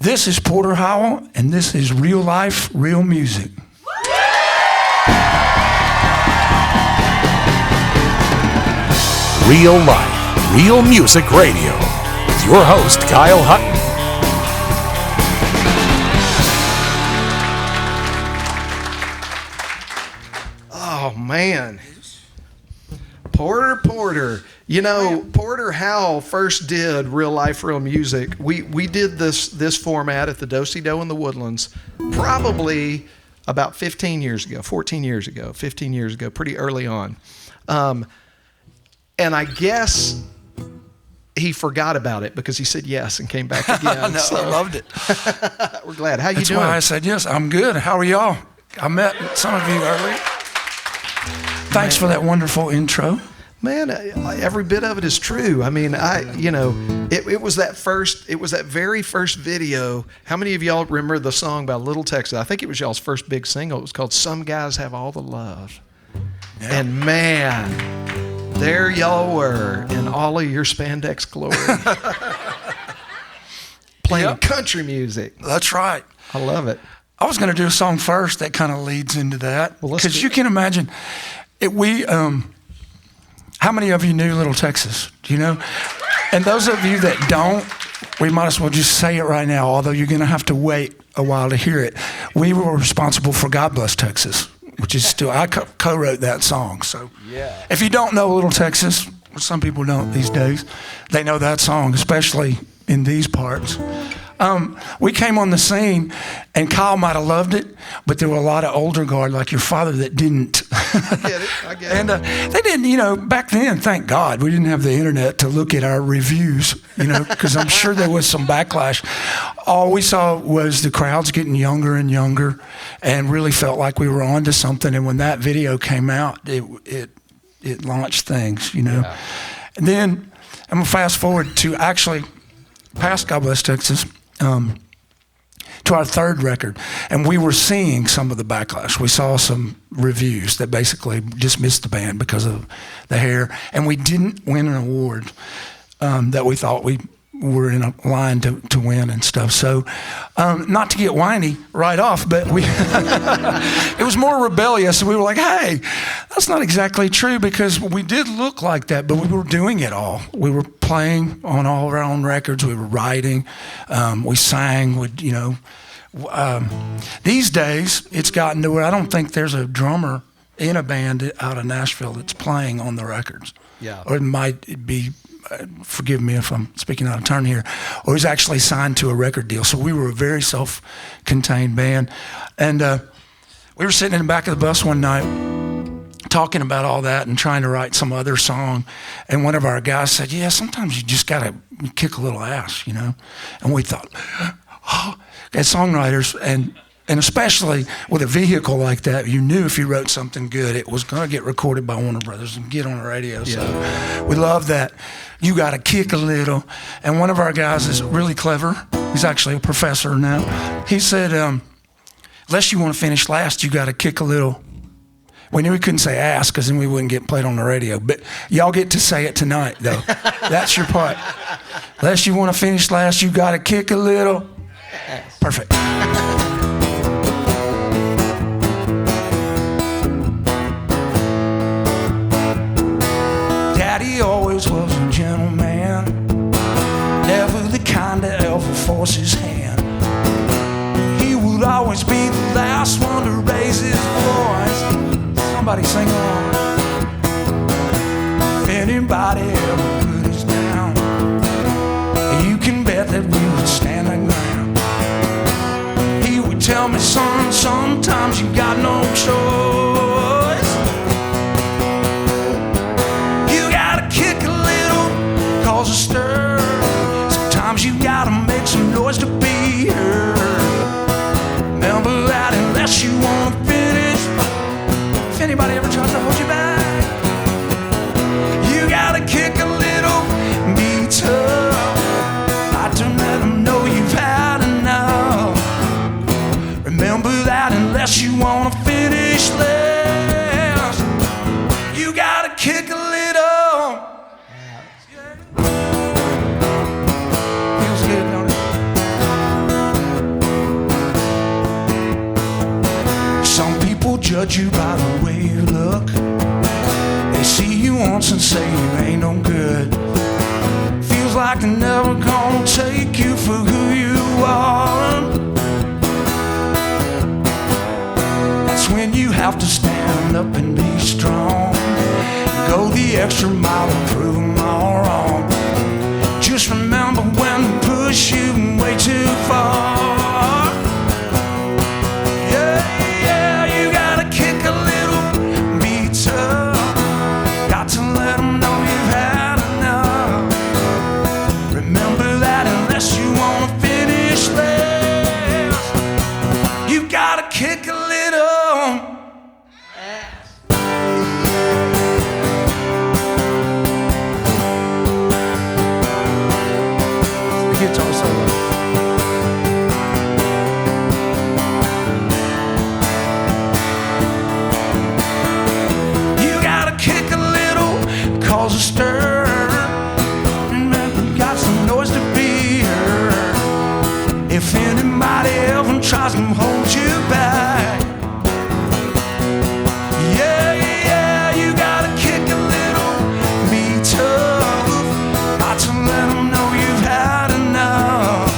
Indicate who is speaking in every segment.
Speaker 1: This is Porter Howell, and this is Real Life, Real Music.
Speaker 2: Real Life, Real Music Radio with your host, Kyle Hutton.
Speaker 3: Oh, man. Porter. You know, Porter Howell first did Real Life, Real Music. We did this format at the Do-Si-Do in the Woodlands probably about 15 years ago, 15 years ago, pretty early on. And I guess he forgot about it because he said yes and came back again.
Speaker 1: No, I loved it.
Speaker 3: We're glad. How you
Speaker 1: That's
Speaker 3: doing?
Speaker 1: why I said yes. I'm good. How are y'all? I met some of you earlier. Thanks for that wonderful intro.
Speaker 3: Man, every bit of it is true. I mean, it was that very first video. How many of y'all remember the song by Little Texas? I think it was y'all's first big single. It was called Some Guys Have All the Love. Yeah. And man, there y'all were in all of your spandex glory. Playing country music.
Speaker 1: That's right.
Speaker 3: I love it.
Speaker 1: I was going to do a song first that kind of leads into that. Because you can imagine, how many of you knew Little Texas? Do you know? And those of you that don't, we might as well just say it right now, although you're going to have to wait a while to hear it. We were responsible for God Bless Texas, which is still, I co-wrote that song. So if you don't know Little Texas, some people don't these days, they know that song, especially in these parts. We came on the scene, and Kyle might have loved it, but there were a lot of older guard like your father that didn't.
Speaker 3: I get it.
Speaker 1: And they didn't, back then, thank God, we didn't have the internet to look at our reviews, because I'm sure there was some backlash. All we saw was the crowds getting younger and younger and really felt like we were onto something. And when that video came out, it launched things, Yeah. And then I'm going to fast forward to actually past God Bless Texas, to our third record, and we were seeing some of the backlash. We saw some reviews that basically dismissed the band because of the hair, and we didn't win an award that we thought we were in a line to win and stuff. So, not to get whiny right off, but it was more rebellious. We were like, hey, that's not exactly true, because we did look like that, but we were doing it all. We were playing on all of our own records. We were writing. We sang. These days, it's gotten to where I don't think there's a drummer in a band out of Nashville that's playing on the records. Yeah. Or it might be, forgive me if I'm speaking out of turn here, or he's actually signed to a record deal. So we were a very self-contained band. And we were sitting in the back of the bus one night talking about all that and trying to write some other song. And one of our guys said, yeah, sometimes you just got to kick a little ass, And we thought, as songwriters, and especially with a vehicle like that, you knew if you wrote something good, it was going to get recorded by Warner Brothers and get on the radio. So we love that. You got to kick a little. And one of our guys is really clever. He's actually a professor now. He said, unless you want to finish last, you got to kick a little. We knew we couldn't say ass because then we wouldn't get played on the radio. But y'all get to say it tonight, though. That's your part. Unless you want to finish last, you got to kick a little. Perfect. Daddy always was a gentleman, never the kind to ever force his hand. He would always be the last one to raise his voice. Somebody sing along. If anybody ever put us down, you can bet that we would stand our ground. He would tell me, son, sometimes you got no choice. You gotta kick a little, cause a stir. Sometimes you gotta make some noise to be heard. Remember that unless you wanna finish. If anybody ever tries to hold you back, you gotta kick a little, be tough. Not to let them know you've had enough. Remember that unless you wanna finish last, you gotta kick a little. Feels good, don't it? judge you by the way you look. They see you once and say you ain't no good. Feels like they're never gonna take you for who you are. That's when you have to stand up and be strong. Go the extra mile and prove them all wrong. Just remember when they push you way too far. Yeah, yeah, you gotta kick a little, be tough. Got to let them know you've had enough. Remember that unless you wanna finish last, you gotta kick a little. Guitar solo. You gotta kick a little, cause a stir. Remember, got some noise to be heard. If anybody ever tries to hold you back, yeah, yeah, you gotta kick a little, be tough. Got to let them know you've had enough.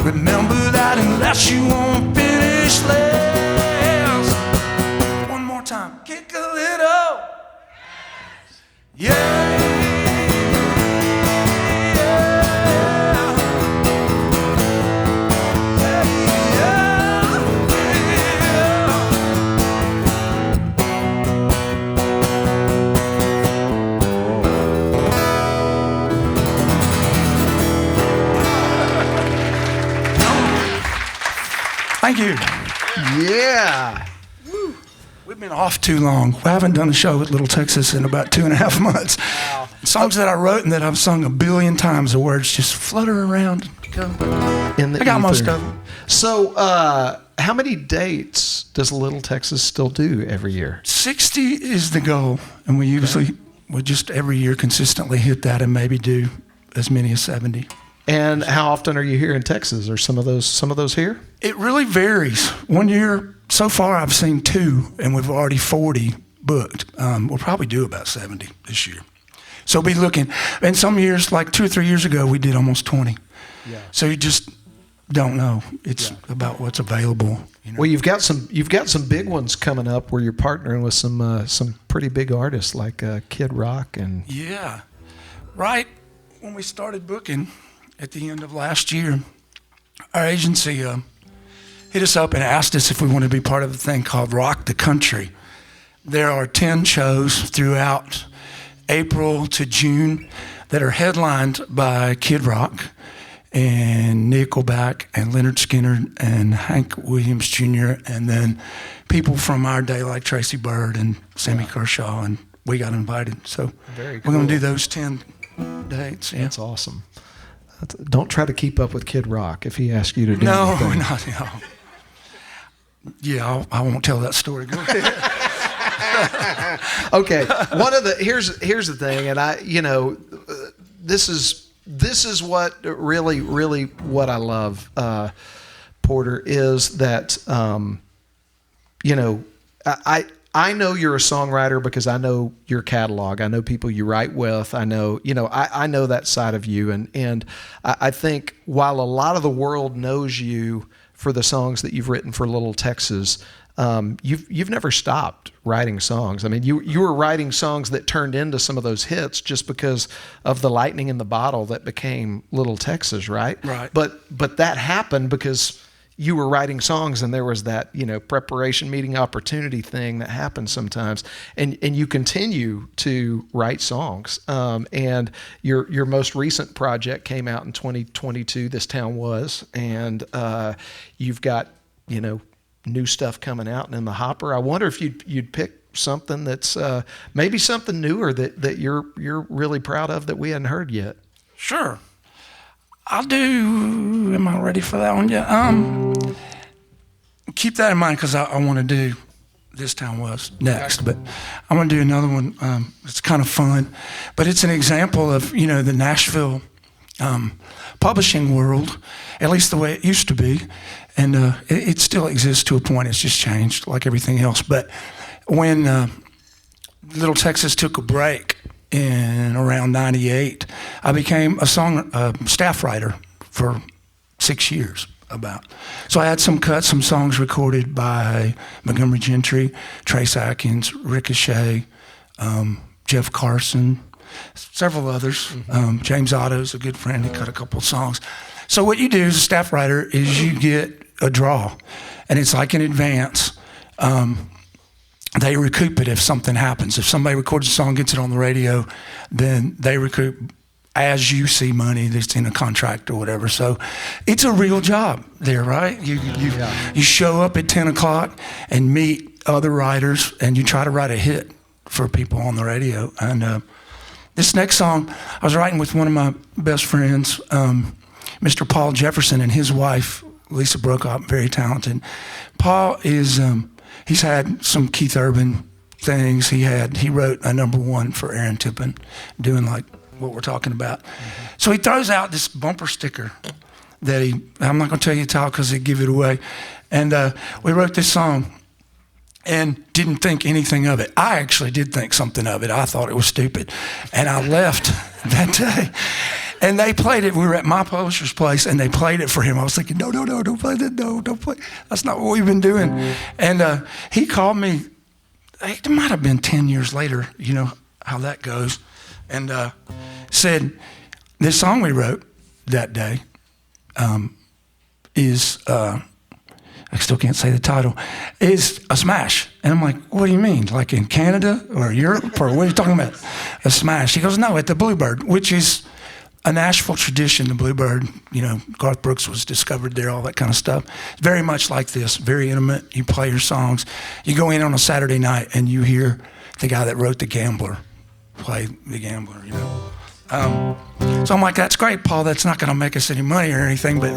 Speaker 1: Remember that unless you won't finish last. One more time, kick a little. Yeah. Thank you.
Speaker 3: Yeah.
Speaker 1: Woo. We've been off too long. We haven't done a show with Little Texas in about 2.5 months. Wow. Songs that I wrote and that I've sung 1 billion times, the words just flutter around.
Speaker 3: In the
Speaker 1: I got
Speaker 3: ether.
Speaker 1: most of them.
Speaker 3: So, how many dates does Little Texas still do every year?
Speaker 1: 60 is the goal, and we just every year consistently hit that and maybe do as many as 70.
Speaker 3: And how often are you here in Texas? Are some of those here?
Speaker 1: It really varies. One year, so far, I've seen 2, and we've already 40 booked. We'll probably do about 70 this year. So be looking. And some years, like 2 or 3 years ago, we did almost 20. Yeah. So you just don't know. It's about what's available. You know?
Speaker 3: Well, you've got some big ones coming up where you're partnering with some pretty big artists like Kid Rock and.
Speaker 1: Yeah, right when we started booking at the end of last year, our agency hit us up and asked us if we wanted to be part of a thing called Rock the Country. There are 10 shows throughout April to June that are headlined by Kid Rock and Nickelback and Leonard Skinner and Hank Williams Jr. and then people from our day like Tracy Byrd and Sammy Kershaw, and we got invited. So we're going to do those 10 dates. Yeah.
Speaker 3: That's awesome. Don't try to keep up with Kid Rock if he asks you to do anything.
Speaker 1: No. Yeah, I won't tell that story. Go ahead.
Speaker 3: Okay. Here's the thing, and this is what really what I love, Porter, is that I know you're a songwriter because I know your catalog. I know people you write with. I know that side of you, and I think while a lot of the world knows you for the songs that you've written for Little Texas, you've never stopped writing songs. I mean, you were writing songs that turned into some of those hits just because of the lightning in the bottle that became Little Texas, right?
Speaker 1: Right.
Speaker 3: But that happened because you were writing songs and there was that, preparation meeting opportunity thing that happens sometimes. And you continue to write songs. And your most recent project came out in 2022, This Town Was, and you've got, new stuff coming out and in the hopper. I wonder if you'd pick something that's maybe something newer that you're really proud of that we hadn't heard yet.
Speaker 1: Sure. I'll do. Am I ready for that one yet? Keep that in mind because I want to do This Town Was next, but I'm going to do another one. It's kind of fun, but it's an example of the Nashville publishing world, at least the way it used to be, and it still exists to a point. It's just changed like everything else. But when Little Texas took a break in around '98, I became a staff writer for 6 years about. So I had some songs recorded by Montgomery Gentry, Trace Atkins, Ricochet, Jeff Carson, several others. James Otto's a good friend. He cut a couple of songs. So what you do as a staff writer is you get a draw, and it's like in advance. They recoup it if something happens. If somebody records a song, gets it on the radio, then they recoup as you see money that's in a contract or whatever. So it's a real job there, right? You show up at 10 o'clock and meet other writers, and you try to write a hit for people on the radio. And this next song, I was writing with one of my best friends, Mr. Paul Jefferson, and his wife, Lisa Brokop, very talented. Paul is, he's had some Keith Urban things. He wrote a #1 for Aaron Tippin, doing like what we're talking about. So he throws out this bumper sticker that I'm not going to tell you the title because they give it away. And we wrote this song and didn't think anything of it. I actually did think something of it. I thought it was stupid. And I left that day. And they played it. We were at my publisher's place, and they played it for him. I was thinking, no, don't play that. No, don't play. That's not what we've been doing. And he called me. It might have been 10 years later. You know how that goes. And said, this song we wrote that day is, I still can't say the title, is a smash. And I'm like, what do you mean? Like in Canada or Europe? Or what are you talking about? A smash. He goes, no, at the Bluebird, which is a Nashville tradition, the Bluebird. You know, Garth Brooks was discovered there, all that kind of stuff. Very much like this, very intimate. You play your songs. You go in on a Saturday night and you hear the guy that wrote The Gambler play The Gambler, you know. So I'm like, that's great, Paul. That's not going to make us any money or anything, but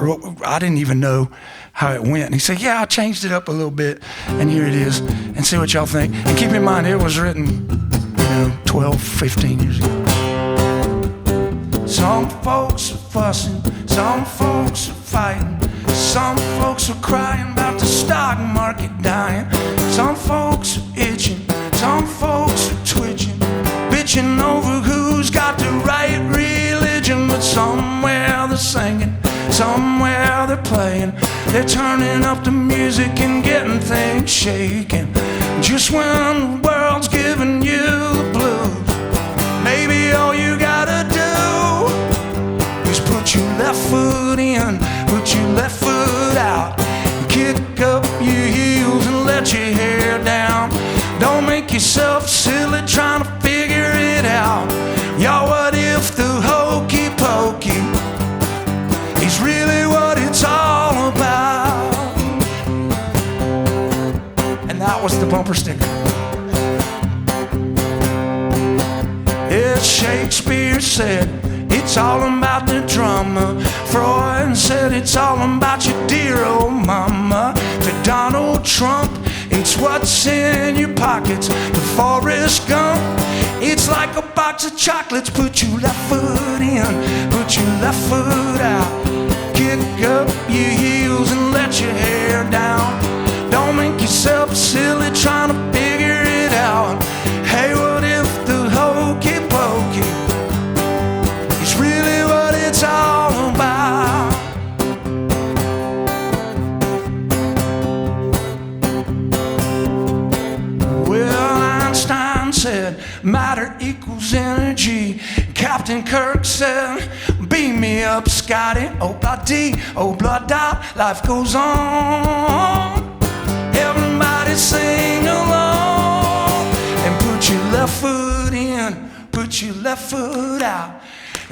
Speaker 1: I didn't even know how it went. And he said, yeah, I changed it up a little bit, and here it is, and see what y'all think. And keep in mind, it was written, 12, 15 years ago. Some folks are fussing, some folks are fighting, some folks are crying about the stock market dying, some folks are itching, some folks are twitching, bitching over who's got the right religion. But somewhere they're singing, somewhere they're playing, they're turning up the music and getting things shaking. Just when the world's giving you the blues, maybe all you gotta do is put your left foot in, put your left foot out, kick up your heels and let your hair down. Don't make yourself silly trying to figure it out. Y'all, what if the hokey pokey is really what it's all about? And that was the bumper sticker. As Shakespeare said, it's all about the drama. Freud said it's all about your dear old mama. To Donald Trump, it's what's in your pockets. To Forrest Gump, it's like a box of chocolates. Put your left foot in, put your left foot out, kick up your heels and let your hair down. Don't make yourself silly trying to figure it out. Hey, what if the hokey pokey is really what it's all about? Well, Einstein said matter equals energy. Captain Kirk said, beam me up, Scotty. Oh-blah-dee, oh-blah-da, life goes on. Everybody sing along and put your left foot in, put your left foot out,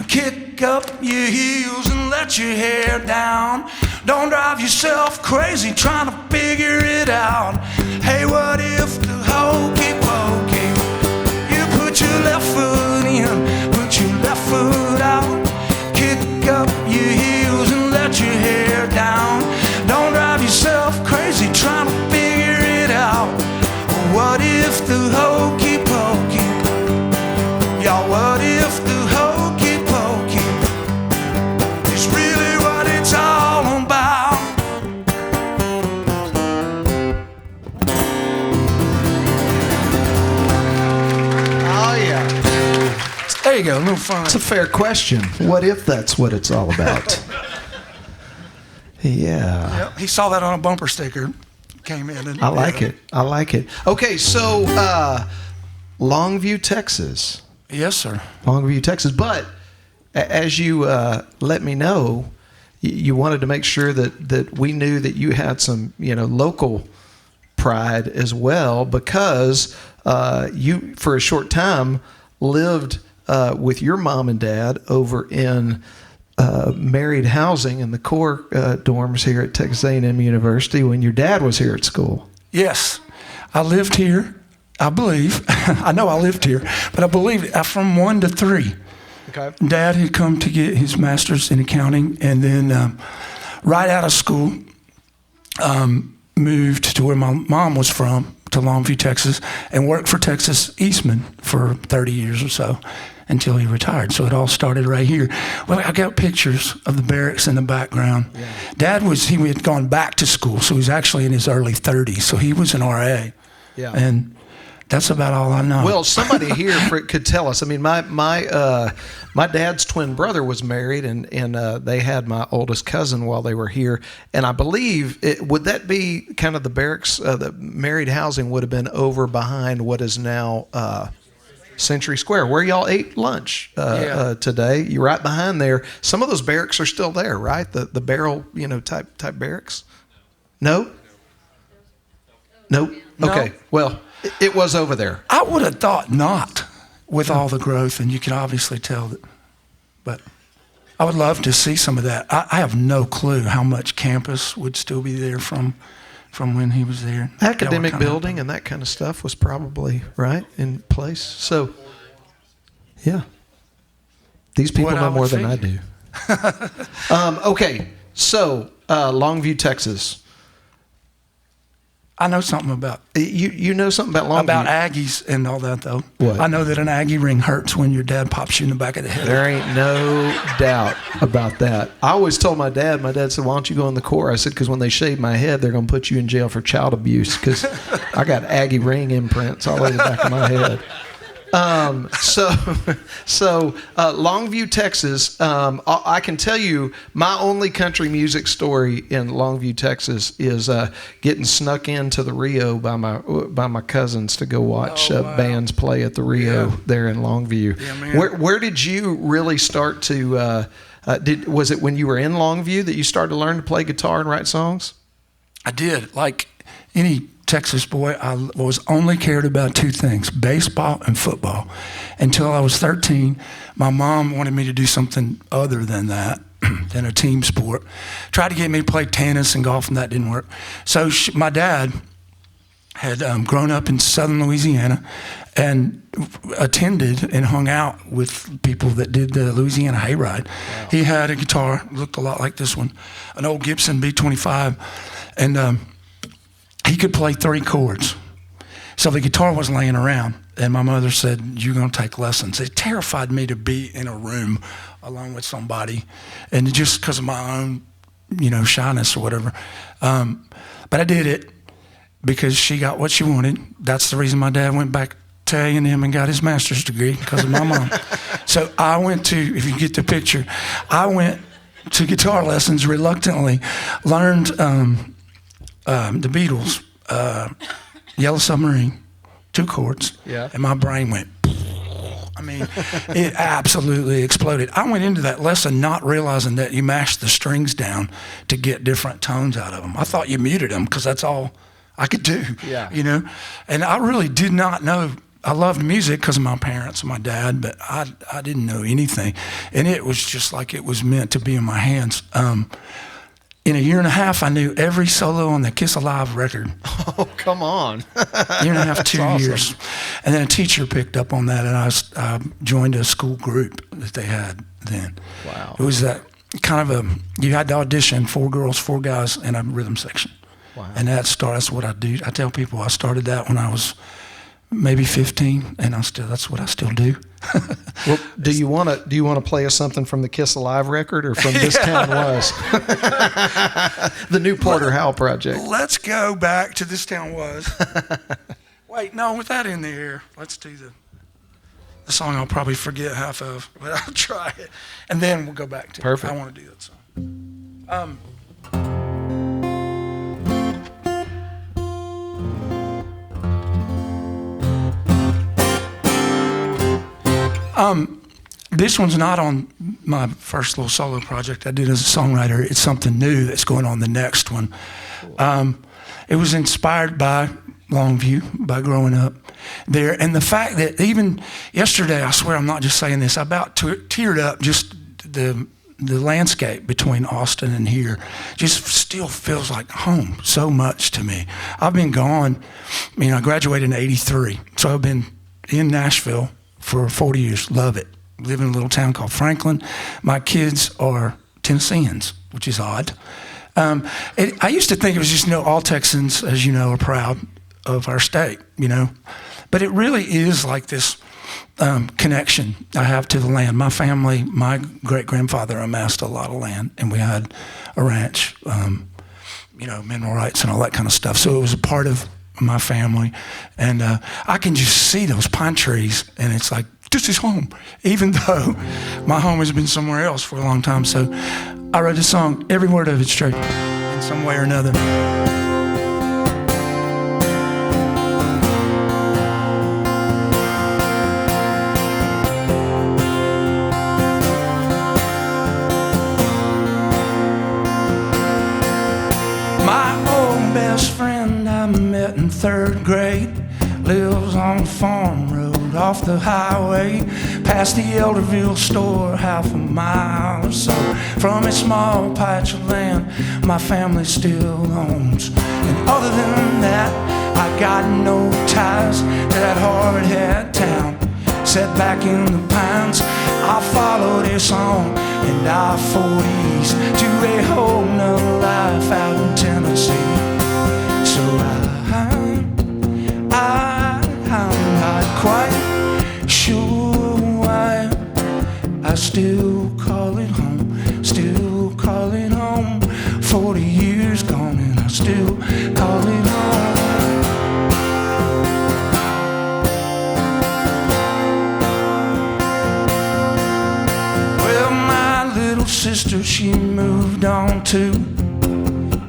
Speaker 1: kick up your heels and let your hair down. Don't drive yourself crazy trying to figure it out. Hey, what if the hokey pokey, you put your left foot in, put your left foot out, kick up your heels and let your hair down. Don't drive yourself crazy trying to figure it out. What if the hokey pokey, y'all, what if the hokey pokey go. A little fun.
Speaker 3: It's a fair question. What if that's what it's all about? Yeah.
Speaker 1: Yep, he saw that on a bumper sticker. Came in. And,
Speaker 3: I like it. I like it. Okay, so Longview, Texas.
Speaker 1: Yes, sir.
Speaker 3: Longview, Texas. But as you let me know, you wanted to make sure that we knew that you had some, local pride as well, because you, for a short time, lived with your mom and dad over in married housing in the core dorms here at Texas A&M University when your dad was here at school.
Speaker 1: Yes, I lived here, I believe. I know I lived here, but I believe from 1 to 3.
Speaker 3: Okay.
Speaker 1: Dad had come to get his master's in accounting, and then right out of school, moved to where my mom was from, to Longview, Texas, and worked for Texas Eastman for 30 years or so until he retired. So it all started right here. Well, I got pictures of the barracks in the background. Yeah. Dad he had gone back to school, so he was actually in his early 30s. So he was an RA. Yeah. And that's about all I know.
Speaker 3: Well, somebody here could tell us. I mean, my dad's twin brother was married, and they had my oldest cousin while they were here. And I believe, would that be kind of the barracks? The married housing would have been over behind what is now Century Square, where y'all ate lunch today. You're right behind there. Some of those barracks are still there, right? The barrel, type barracks. No. Okay.
Speaker 1: No.
Speaker 3: Well, it was over there.
Speaker 1: I would have thought not, with all the growth, and you can obviously tell that. But I would love to see some of that. I have no clue how much campus would still be there from when he was there.
Speaker 3: Academic building and that kind of stuff was probably right in place. So, yeah, these people know more than I do. Okay, so Longview, Texas.
Speaker 1: I know something about
Speaker 3: you know something about Longview.
Speaker 1: About Aggies and all that, though.
Speaker 3: What?
Speaker 1: I know that an Aggie ring hurts when your dad pops you in the back of the head.
Speaker 3: There ain't no doubt about that. I always told my dad said, why don't you go in the Corps? I said, because when they shave my head, they're going to put you in jail for child abuse, because I got Aggie ring imprints all over the back of my head. So Longview, Texas. I can tell you my only country music story in Longview, Texas, is getting snuck into the Rio by my cousins to go watch bands play at the Rio there in Longview. Yeah, man. Where did you really start to? Was it when you were in Longview that you started to learn to play guitar and write songs?
Speaker 1: I did. Like any Texas boy, I was only cared about 2 things: baseball and football. Until I was 13, my mom wanted me to do something other than that, than a team sport. Tried to get me to play tennis and golf, and that didn't work. So my dad had grown up in southern Louisiana and attended and hung out with people that did the Louisiana Hayride. Wow. He had a guitar, looked a lot like this one, an old Gibson B25, and he could play 3 chords. So the guitar was laying around, and my mother said, "You're going to take lessons." It terrified me to be in a room alone with somebody, and just because of my own, shyness or whatever. But I did it because she got what she wanted. That's the reason my dad went back to A&M and got his master's degree, because of my mom. So I went to, if you get the picture, I went to guitar lessons reluctantly, learned the Beatles, Yellow Submarine, 2 chords, and my brain went, I mean, it absolutely exploded. I went into that lesson not realizing that you mashed the strings down to get different tones out of them. I thought you muted them because that's all I could do, And I really did not know. I loved music because of my parents and my dad, but I didn't know anything. And it was just like it was meant to be in my hands. In a year and a half, I knew every solo on the Kiss Alive record.
Speaker 3: Oh, come on.
Speaker 1: Year and a half, 2 years. And then a teacher picked up on that, and I joined a school group that they had then.
Speaker 3: Wow.
Speaker 1: It was that kind of you had to audition, 4 girls, 4 guys, in a rhythm section.
Speaker 3: Wow.
Speaker 1: And that's what I do. I tell people I started that when I was maybe 15, and that's what I still do.
Speaker 3: Well, do you want to play us something from the Kiss Alive record, or from This Town Was? The new Porter Howell project.
Speaker 1: Let's go back to This Town Was. Wait, no, with that in the air, let's do the the song I'll probably forget half of, but I'll try it. And then we'll go back to
Speaker 3: Perfect.
Speaker 1: it. I want to do that song. This one's not on my first little solo project I did as a songwriter. It's something new that's going on the next one. It was inspired by Longview, by growing up there. And the fact that even yesterday, I swear I'm not just saying this, I about teared up. Just the landscape between Austin and here just still feels like home so much to me. I've been gone, I graduated in '83, so I've been in Nashville for 40 years. Love it. Live in a little town called Franklin. My kids are Tennesseans, which is odd. I used to think it was just, all Texans, as you know, are proud of our state, But it really is like this connection I have to the land. My family, my great-grandfather amassed a lot of land, and we had a ranch, mineral rights and all that kind of stuff. So it was a part of my family. And I can just see those pine trees, and it's like, this is home, even though my home has been somewhere else for a long time. So I wrote this song. Every word of it's true in some way or another. My old best friend I met in 3rd grade lives on a farm road off the highway, past the Elderville store, half a mile or so from a small patch of land my family still owns. And other than that, I got no ties to that hard-hat town set back in the pines. I followed this on and I-40s to a whole nother life out in Tennessee. So I'm not quite sure why I still call it home, still call it home. 40 years gone and I still call it home. Well, my little sister, she moved on too,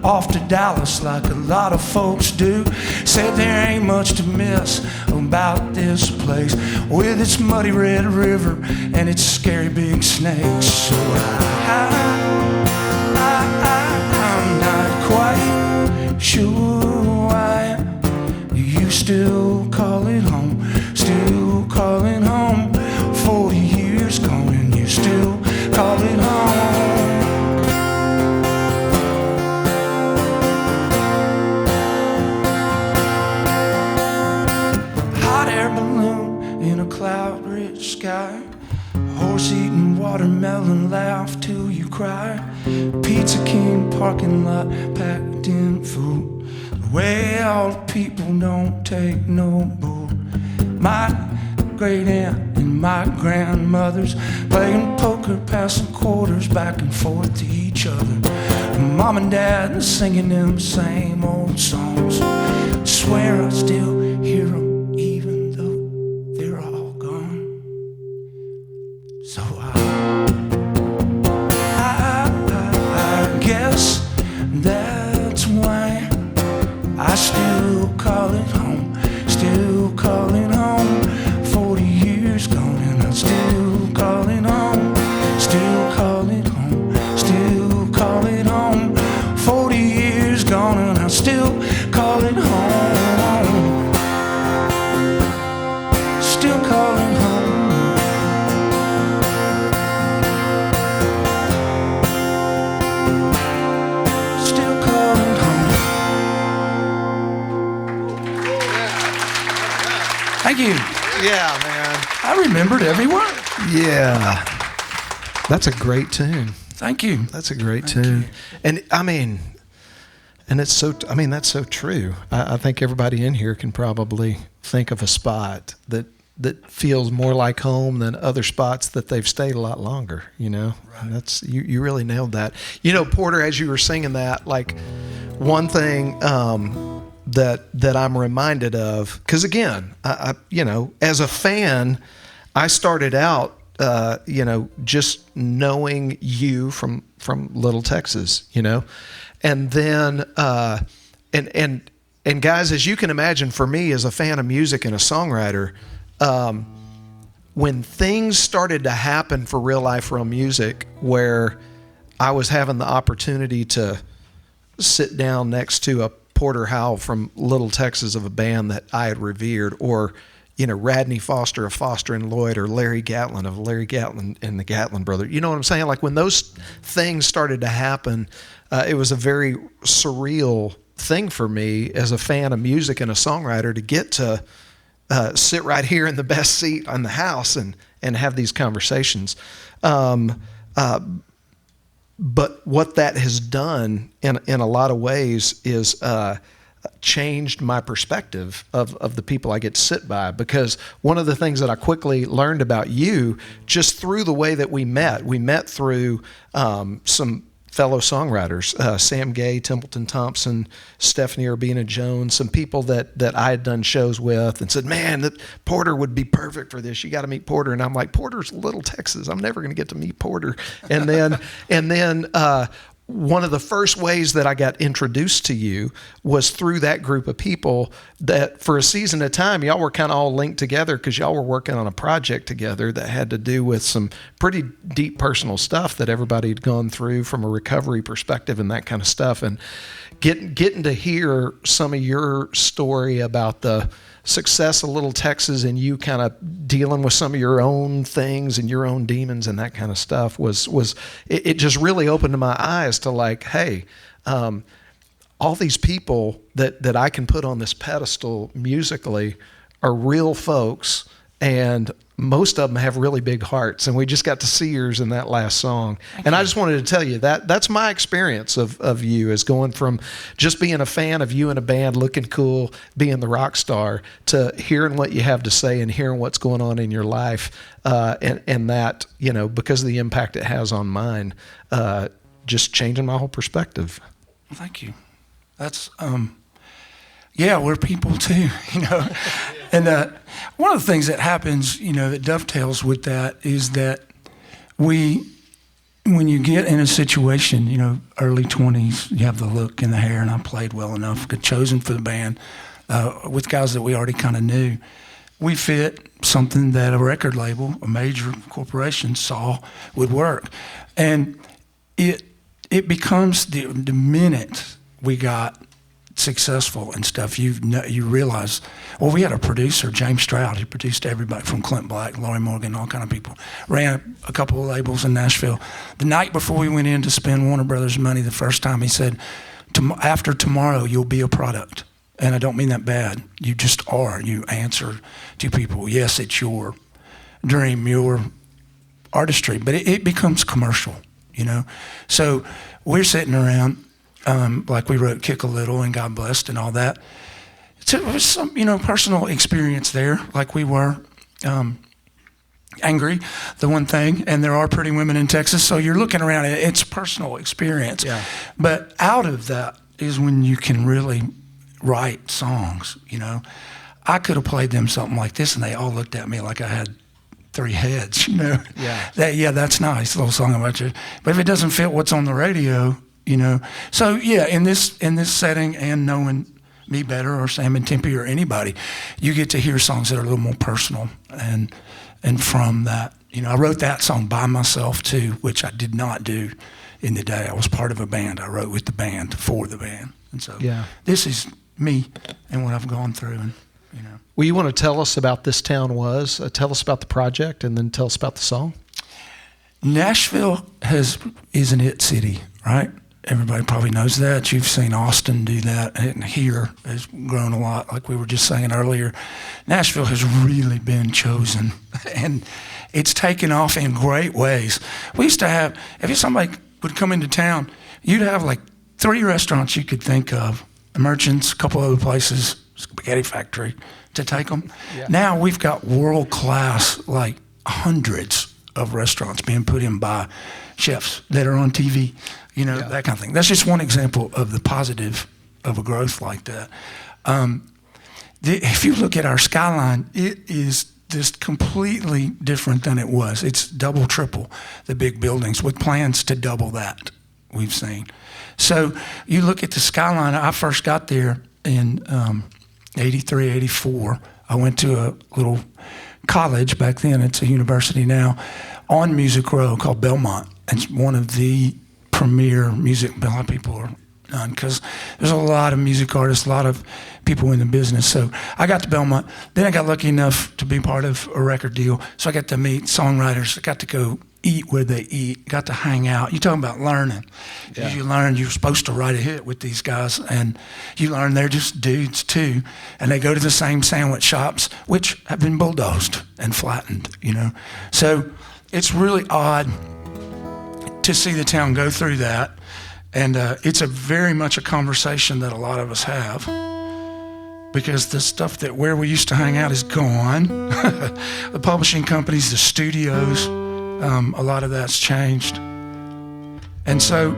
Speaker 1: off to Dallas like a lot of folks do. Said there ain't much to miss about this place with its muddy red river and its scary big snakes. So I'm not quite sure why you still call it home, still call it home. 40 years gone and you still call it home. Cloud-rich sky, horse-eating watermelon laugh till you cry. Pizza King parking lot packed in food, the way all the people don't take no bull. My great aunt and my grandmothers playing poker, passing quarters back and forth to each other. Mom and dad singing them same old songs. Swear I still hear them even though they're all gone. So I guess that's why I still call it home, still call it home. 40 years gone and I still call it home, still call it home, still call it home. 40 years gone and I still call it home, still call it home. Thank you.
Speaker 3: Yeah, man.
Speaker 1: I remembered every word.
Speaker 3: Yeah. That's a great tune.
Speaker 1: Thank you.
Speaker 3: That's a great tune. And I mean, and it's so, I mean, that's so true. I think everybody in here can probably think of a spot that feels more like home than other spots that they've stayed a lot longer, you know? Right. And that's, you really nailed that. You know, Porter, as you were singing that, like one thing, that I'm reminded of, because again, I you know, as a fan, I started out, just knowing you from Little Texas, and then and guys, as you can imagine, for me as a fan of music and a songwriter, when things started to happen for Real Life Real Music, where I was having the opportunity to sit down next to a Porter Howell from Little Texas of a band that I had revered, or Radney Foster of Foster and Lloyd, or Larry Gatlin of Larry Gatlin and the Gatlin Brothers. You know what I'm saying? Like when those things started to happen, it was a very surreal thing for me as a fan of music and a songwriter to get to sit right here in the best seat in the house and have these conversations. But what that has done in a lot of ways is changed my perspective of the people I get to sit by, because one of the things that I quickly learned about you just through the way that we met through some fellow songwriters, Sam Gay, Templeton Thompson, Stephanie Urbina Jones, some people that I had done shows with, and said, man, that Porter would be perfect for this. You got to meet Porter. And I'm like, Porter's Little Texas. I'm never going to get to meet Porter. And then one of the first ways that I got introduced to you was through that group of people that for a season at a time, y'all were kind of all linked together because y'all were working on a project together that had to do with some pretty deep personal stuff that everybody had gone through from a recovery perspective and that kind of stuff. And getting to hear some of your story about the success of Little Texas and you kind of dealing with some of your own things and your own demons and that kind of stuff was it just really opened my eyes to like, hey, all these people that I can put on this pedestal musically are real folks, and most of them have really big hearts, and we just got to see yours in that last song. And I just wanted to tell you that's my experience of you, is going from just being a fan of you in a band, looking cool, being the rock star, to hearing what you have to say and hearing what's going on in your life, and that, because of the impact it has on mine, just changing my whole perspective.
Speaker 1: Thank you. That's we're people too, And one of the things that happens, that dovetails with that is that when you get in a situation, early 20s, you have the look and the hair, and I played well enough, got chosen for the band with guys that we already kind of knew. We fit something that a record label, a major corporation, saw would work. And it becomes the minute we got successful and stuff, you realize, we had a producer, James Stroud, who produced everybody from Clint Black, Laurie Morgan, all kind of people, ran a couple of labels in Nashville. The night before we went in to spend Warner Brothers money the first time, he said, after tomorrow, you'll be a product. And I don't mean that bad. You just are. You answer to people. Yes, it's your dream, your artistry, but it becomes commercial, So we're sitting around, like we wrote Kick a Little and God Blessed and all that. So it was some, personal experience there, like we were angry, the one thing, and there are pretty women in Texas, so you're looking around, it's personal experience. Yeah. But out of that is when you can really write songs, I could have played them something like this, and they all looked at me like I had 3 heads, Yeah. That's nice, a little song about you. But if it doesn't fit what's on the radio, So in this setting, and knowing me better, or Sam and Tempe or anybody, you get to hear songs that are a little more personal, and from that, I wrote that song by myself too, which I did not do in the day. I was part of a band. I wrote with the band for the band, and so this is me and what I've gone through, and
Speaker 3: Well, you want to tell us about This Town Was? Tell us about the project, and then tell us about the song.
Speaker 1: Nashville is an it city, right? Everybody probably knows that. You've seen Austin do that, and here has grown a lot, like we were just saying earlier. Nashville has really been chosen, and it's taken off in great ways. We used to have, if somebody would come into town, you'd have like 3 restaurants you could think of, Merchants, a couple other places, Spaghetti Factory, to take them. Yeah. Now we've got world-class, like hundreds of restaurants being put in by chefs that are on TV. That kind of thing. That's just one example of the positive of a growth like that. If you look at our skyline, it is just completely different than it was. It's double, triple the big buildings with plans to double that we've seen. So you look at the skyline. I first got there in 83, 84. I went to a little college back then. It's a university now on Music Row called Belmont. It's one of the premier music, a lot of people are done because there's a lot of music artists, a lot of people in the business. So I got to Belmont. Then I got lucky enough to be part of a record deal. So I got to meet songwriters. I got to go eat where they eat, got to hang out. You're talking about learning. Yeah. You learn you're supposed to write a hit with these guys, and you learn they're just dudes too, and they go to the same sandwich shops, which have been bulldozed and flattened, you know. So it's really odd to see the town go through that, and it's a very much a conversation that a lot of us have, because the stuff that where we used to hang out is gone. The publishing companies, the studios, a lot of that's changed. And so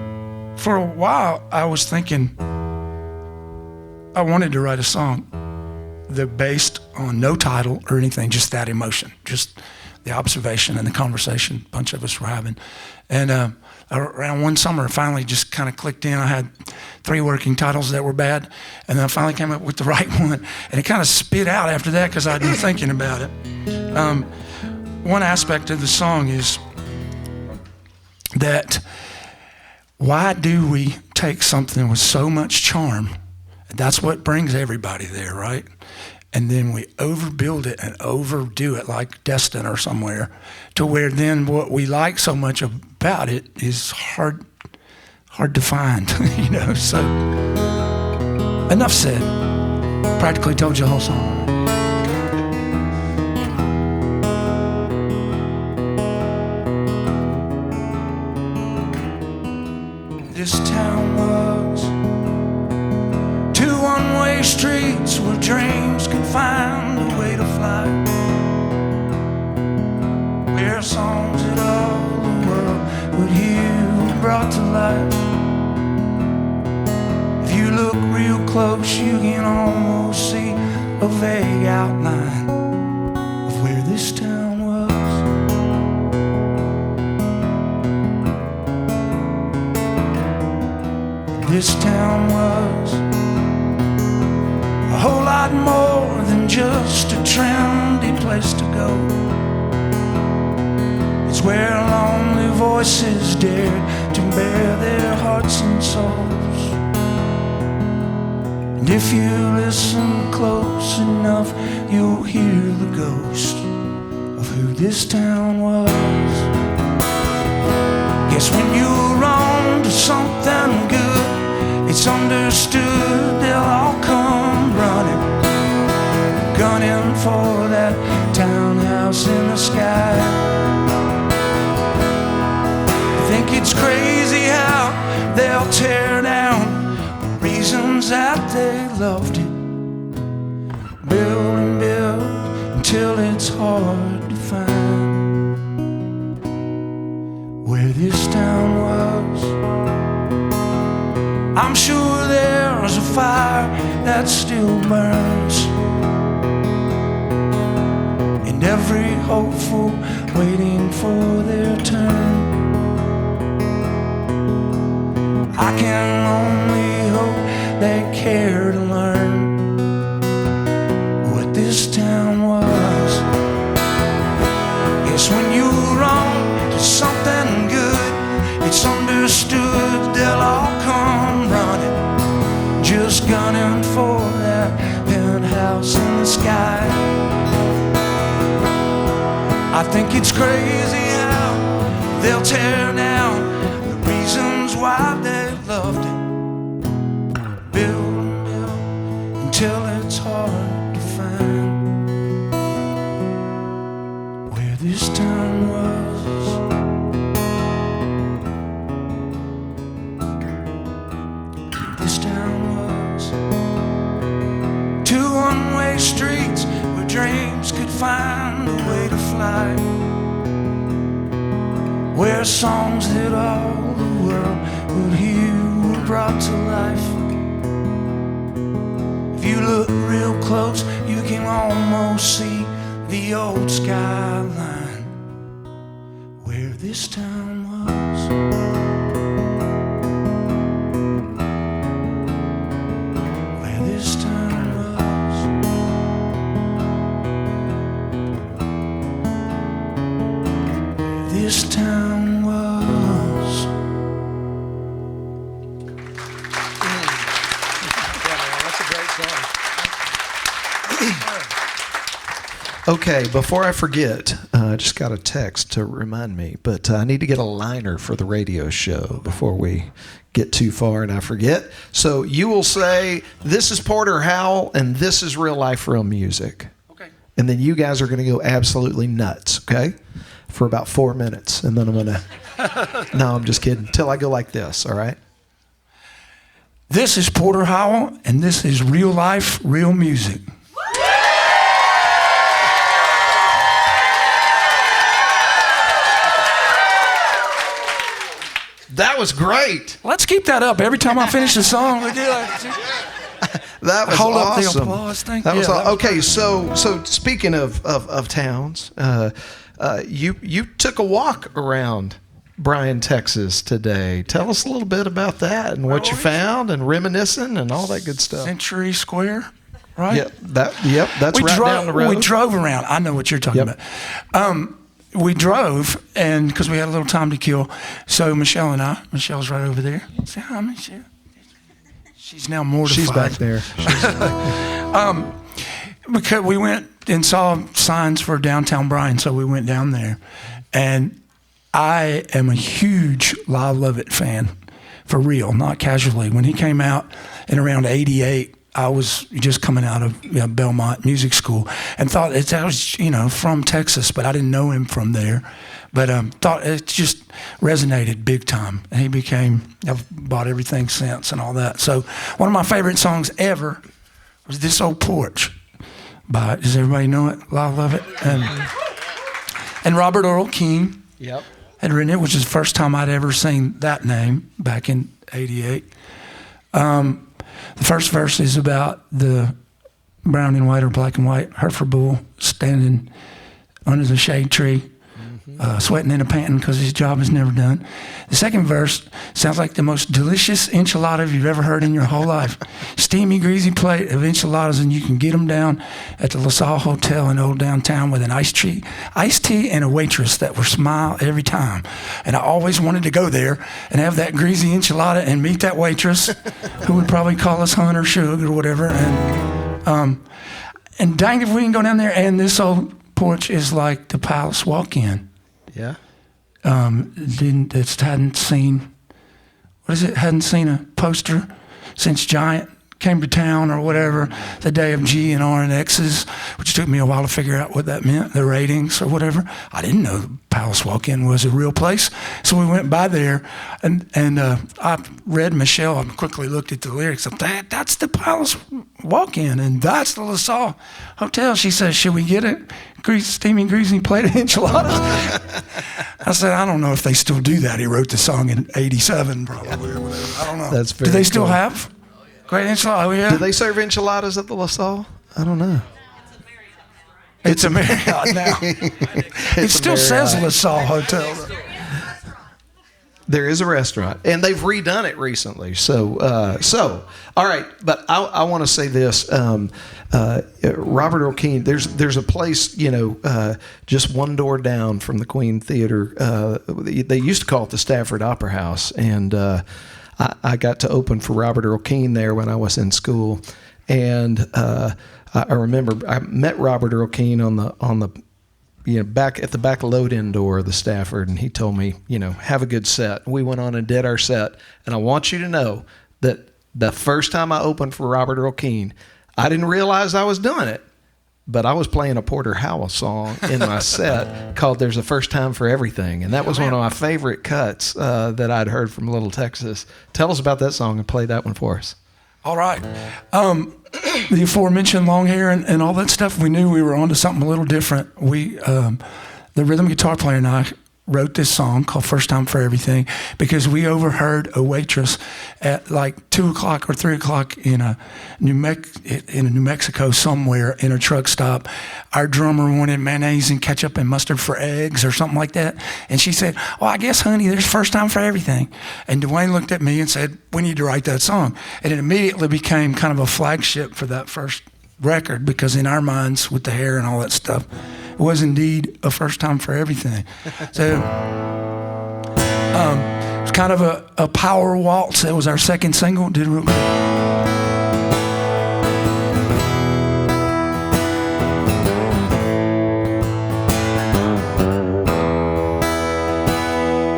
Speaker 1: for a while I was thinking I wanted to write a song that based on no title or anything, just that emotion, just the observation and the conversation a bunch of us were having. And around one summer, it finally just kind of clicked in. I had 3 working titles that were bad, and then I finally came up with the right one. And it kind of spit out after that because I'd been thinking about it. One aspect of the song is that why do we take something with so much charm? That's what brings everybody there, right? And then we overbuild it and overdo it like Destin or somewhere, to where then what we like so much about it is hard to find, you know. So enough said. Practically told you the whole song. This town was 2 one-way streets where dreams could find a way to fly, where songs that all the world would hear were brought to life. If you look real close, you can almost see a vague outline of where this town was. This town was a whole lot more than just a trendy place to go. It's where lonely voices dared to bare their hearts and souls. And if you listen close enough, you'll hear the ghost of who this town was. Guess when you're on to something good, it's understood they'll all come running, gunning for that townhouse in the sky. I think it's crazy how they'll tear down the reasons that they loved it, build and build until it's hard to find where this town was. I'm sure there's a fire that still burns, and every hopeful waiting for their turn. I can only hope they care to learn what this town was. Yes, when you're on to something good, it's understood they'll all come running, just gunning for that penthouse in the sky. I think it's crazy how they'll tear down the reasons why they loved it, build and build until it's hard to find where this town was. This town was 2 one-way streets where dreams could find a way to fly, where songs that all the world would hear were brought to life. If you look real close, you can almost see the old skyline where this town was. Where this town was. Where this town was.
Speaker 3: That's a great song. Okay, before I forget, I just got a text to remind me, but I need to get a liner for the radio show before we get too far and I forget. So you will say, this is Porter Howell, and this is Real Life, Real Music.
Speaker 1: Okay.
Speaker 3: And then you guys are going to go absolutely nuts, okay? For about 4 minutes, and then I'm going to... No, I'm just kidding. Till I go like this, all right?
Speaker 1: This is Porter Howell, and this is Real Life, Real Music.
Speaker 3: That was great.
Speaker 1: Let's keep that up. Every time I finish a song, we do that.
Speaker 3: That was
Speaker 1: Hold
Speaker 3: awesome.
Speaker 1: up the applause thing.
Speaker 3: That was
Speaker 1: Yeah,
Speaker 3: okay. So speaking of towns, you took a walk around Bryan, Texas today. Tell us a little bit about that and what you found and reminiscing and all that good stuff.
Speaker 1: Century Square, right?
Speaker 3: Yep, that's right down the road.
Speaker 1: We drove around. I know what you're talking about. We drove, and because we had a little time to kill, so Michelle's right over there. Say hi, Michelle. She's now mortified.
Speaker 3: She's back there.
Speaker 1: Because we went and saw signs for downtown Bryan, so we went down there. And I am a huge Live Lovett fan, for real, not casually. When he came out in around 88, I was just coming out of Belmont Music School and thought that was, from Texas, but I didn't know him from there. But thought it just resonated big time. And he I've bought everything since and all that. So one of my favorite songs ever was This Old Porch by, does everybody know it? I love it. And Robert Earl Keen had written it, which is the first time I'd ever seen that name back in 88. The first verse is about the brown and white or black and white Hereford bull standing under the shade tree, sweating and panting because his job is never done. The second verse sounds like the most delicious enchilada you've ever heard in your whole life. Steamy, greasy plate of enchiladas, and you can get them down at the LaSalle Hotel in old downtown with an iced tea, and a waitress that would smile every time. And I always wanted to go there and have that greasy enchilada and meet that waitress who would probably call us Hun or Suge or whatever. And dang if we can go down there. And this old porch is like the Palace walk-in.
Speaker 3: Yeah.
Speaker 1: Hadn't seen a poster since Giant came to town or whatever, the day of G and R and X's, which took me a while to figure out what that meant, the ratings or whatever. I didn't know the Palace Walk-In was a real place. So we went by there, and I read Michelle and quickly looked at the lyrics. I thought, that's the Palace Walk-In, and that's the LaSalle Hotel. She says, should we get a steamy, greasy plate of enchiladas? I said, I don't know if they still do that. He wrote the song in 87, probably. Or whatever. I don't know.
Speaker 3: That's very
Speaker 1: do they still
Speaker 3: cool.
Speaker 1: have great enchiladas? Oh, yeah.
Speaker 3: Do they serve enchiladas at the LaSalle? I don't know.
Speaker 1: It's a Marriott now. It still says LaSalle Hotel.
Speaker 3: There is a restaurant, and they've redone it recently. So all right. But I want to say this: Robert Earl Keen. There's a place, just one door down from the Queen Theater. They used to call it the Stafford Opera House, and I got to open for Robert Earl Keen there when I was in school, and I remember I met Robert Earl Keen on the back at the back load-in door of the Stafford, and he told me, have a good set. We went on and did our set, and I want you to know that the first time I opened for Robert Earl Keen, I didn't realize I was doing it, but I was playing a Porter Howell song in my set called "There's a First Time for Everything," and that was one of my favorite cuts that I'd heard from Little Texas. Tell us about that song and play that one for us.
Speaker 1: All right. The aforementioned long hair and all that stuff, we knew we were onto something a little different. The rhythm guitar player and I wrote this song called First Time for Everything because we overheard a waitress at like 2 o'clock or 3 o'clock in a New Mexico somewhere in a truck stop. Our drummer wanted mayonnaise and ketchup and mustard for eggs or something like that. And she said, "Oh, I guess, honey, there's first time for everything." And Dwayne looked at me and said, "We need to write that song." And it immediately became kind of a flagship for that first record because in our minds with the hair and all that stuff, it was indeed a first time for everything. So it's kind of a power waltz. That was our second single. Did real good.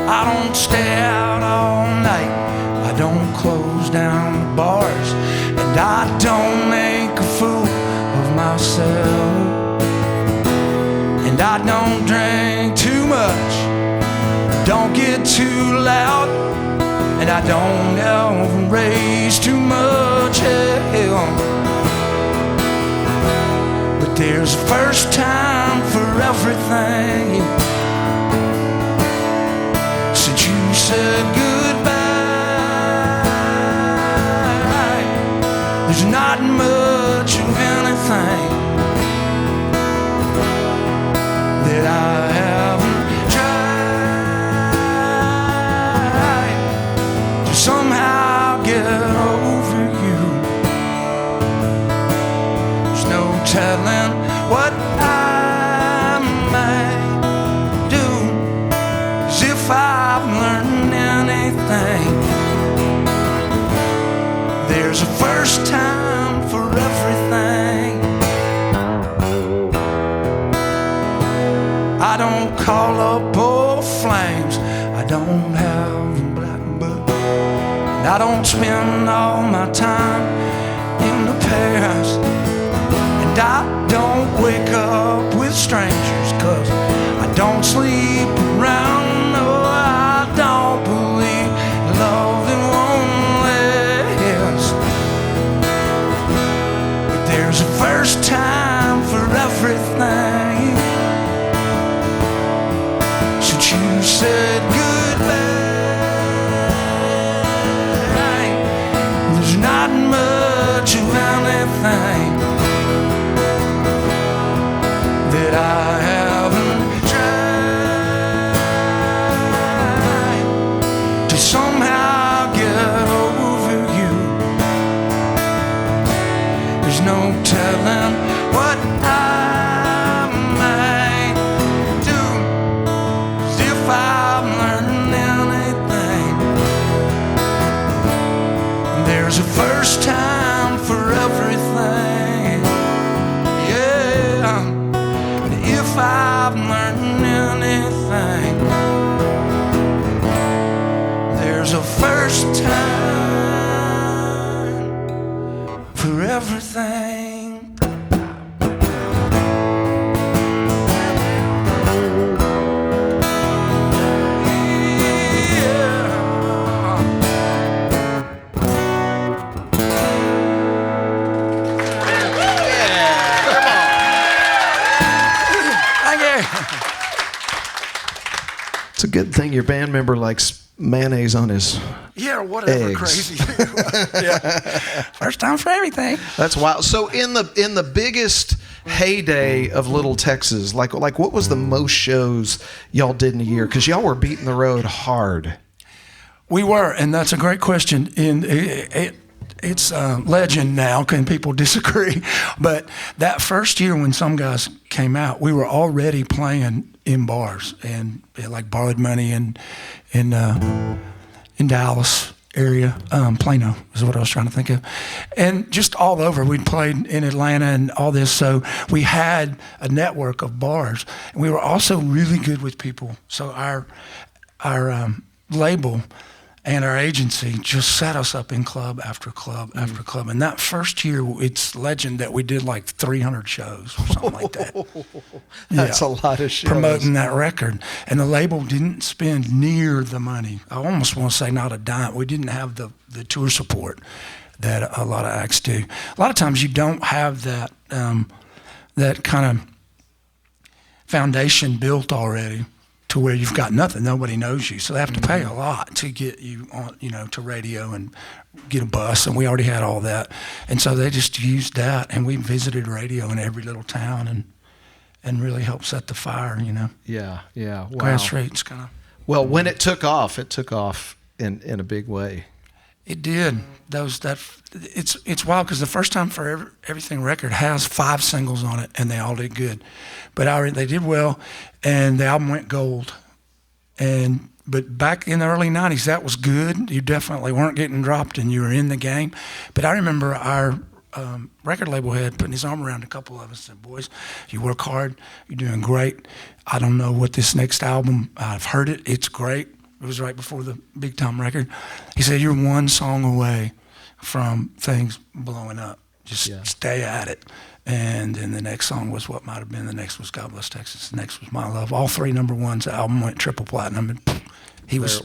Speaker 1: I don't stay out all night. I don't close down the bars. And I don't make a fool of myself. And I don't drink too much, don't get too loud, and I don't ever raise too much hell. But there's a first time for everything. Since you said goodbye, there's not much of anything that I haven't tried to somehow get over you. There's no telling what I might do, as if I've learned anything. There's a first time for everything. I don't call up old flames. I don't have a black book. And I don't spend all my time in the past. And I don't wake up with strangers, 'cause I don't sleep around. No, I don't believe in love that won't last. But there's a first time for everything. You said goodbye, there's not much of anything that I haven't tried to somehow get over you. There's no telling what I I'm learning anything. There's a first time for everything. Yeah. If I'm learning anything, there's a first time for everything.
Speaker 3: It's a good thing your band member likes mayonnaise on his
Speaker 1: whatever
Speaker 3: eggs.
Speaker 1: Crazy. Yeah. First time for everything.
Speaker 3: That's wild. So in the biggest heyday of Little Texas, like what was the most shows y'all did in a year? Because y'all were beating the road hard.
Speaker 1: We were, and that's a great question. It's legend now. Can people disagree? But that first year when Some Guys came out, we were already playing in bars and like Borrowed Money and in Dallas area, Plano is what I was trying to think of, and just all over. We'd played in Atlanta and all this, so we had a network of bars, and we were also really good with people. So our label and our agency just set us up in club after club after club. And that first year, it's legend that we did like 300 shows or something like that.
Speaker 3: That's a lot of shows.
Speaker 1: Promoting that record. And the label didn't spend near the money. I almost want to say not a dime. We didn't have the tour support that a lot of acts do. A lot of times you don't have that that kind of foundation built already to to where you've got nothing. Nobody knows you. So they have to pay a lot to get you on, to radio and get a bus. And we already had all that. And so they just used that. And we visited radio in every little town and really helped set the fire,
Speaker 3: Yeah. Wow.
Speaker 1: Grassroots kind of.
Speaker 3: Well, when it took off in a big way.
Speaker 1: It did. It's wild because the First Time for Everything record has 5 singles on it, and they all did good. But they did well, and the album went gold. But back in the early 90s, that was good. You definitely weren't getting dropped, and you were in the game. But I remember our record label head putting his arm around a couple of us and said, "Boys, you work hard. You're doing great. I don't know what this next album, I've heard it. It's great." It was right before the Big Time record. He said, "You're one song away from things blowing up. Just stay at it." And then the next song was what might have been. The next was God Bless Texas. The next was My Love. All 3 number ones. The album went triple platinum. And he was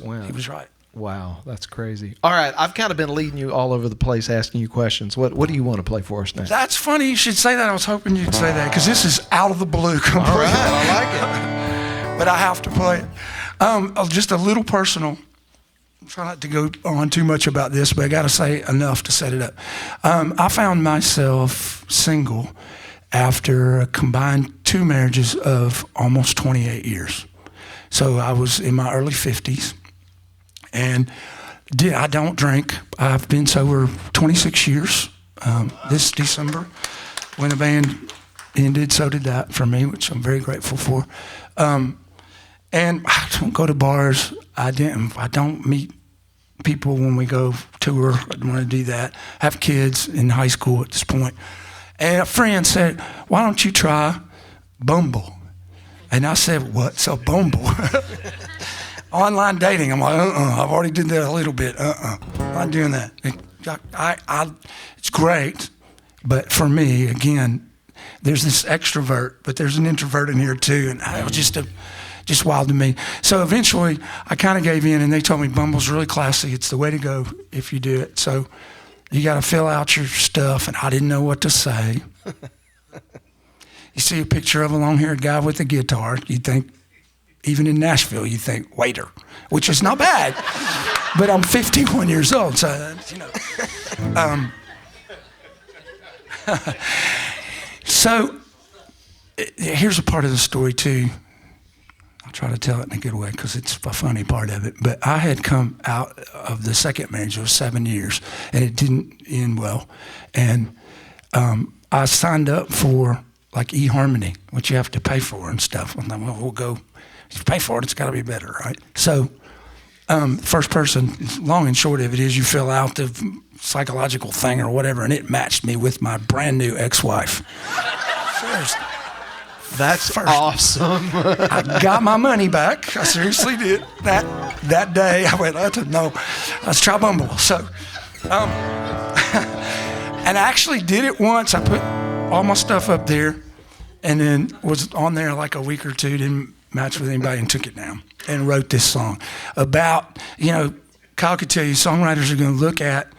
Speaker 1: right.
Speaker 3: Wow, that's crazy. All right, I've kind of been leading you all over the place, asking you questions. What do you want to play for us next?
Speaker 1: That's funny you should say that. I was hoping you'd say that because this is out of the blue completely.
Speaker 3: All right, I like it.
Speaker 1: But I have to play it. Just a little personal. Try not to go on too much about this, but I got to say enough to set it up. I found myself single after a combined 2 marriages of almost 28 years. So I was in my early 50s, and I don't drink. I've been sober 26 years. This December, when the band ended, so did that for me, which I'm very grateful for. And I don't go to bars. I don't meet people when we go tour. I don't want to do that. I have kids in high school at this point. And a friend said, "Why don't you try Bumble?" And I said, "What's a Bumble?" Online dating. I'm like, I've already did that a little bit. I'm not doing that. It's great, but for me, again, there's this extrovert, but there's an introvert in here too, and it was just wild to me. So eventually, I kind of gave in, and they told me Bumble's really classy. It's the way to go if you do it. So you got to fill out your stuff, and I didn't know what to say. You see a picture of a long-haired guy with a guitar, you think, even in Nashville, you think, waiter, which is not bad. But I'm 51 years old, so, So here's a part of the story, too. I'll try to tell it in a good way because it's a funny part of it. But I had come out of the second marriage. It was 7 years, and it didn't end well. And I signed up for, like, eHarmony, which you have to pay for and stuff. And then, well, we'll go. If you pay for it, it's got to be better, right? So first person, long and short of it is you fill out the psychological thing or whatever, and it matched me with my brand new ex-wife. Seriously.
Speaker 3: That's awesome.
Speaker 1: I got my money back. I seriously did. That day, I went, no, let's try Bumble. So, and I actually did it once. I put all my stuff up there and then was on there like a week or two, didn't match with anybody, and took it down and wrote this song about, Kyle could tell you songwriters are going to look at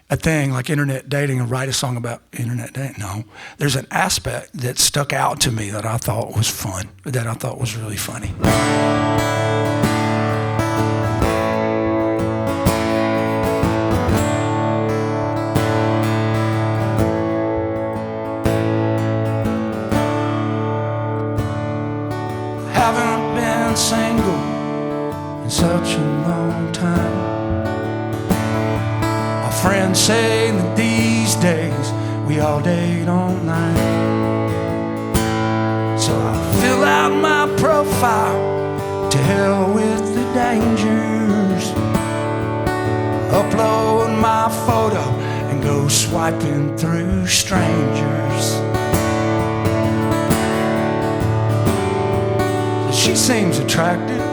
Speaker 1: a thing like internet dating and write a song about internet dating. No, there's an aspect that stuck out to me that I thought was fun, that I thought was really funny. Haven't been single in such a long time. Friends say that these days we all date online. So I fill out my profile, to hell with the dangers. Upload my photo and go swiping through strangers. She seems attractive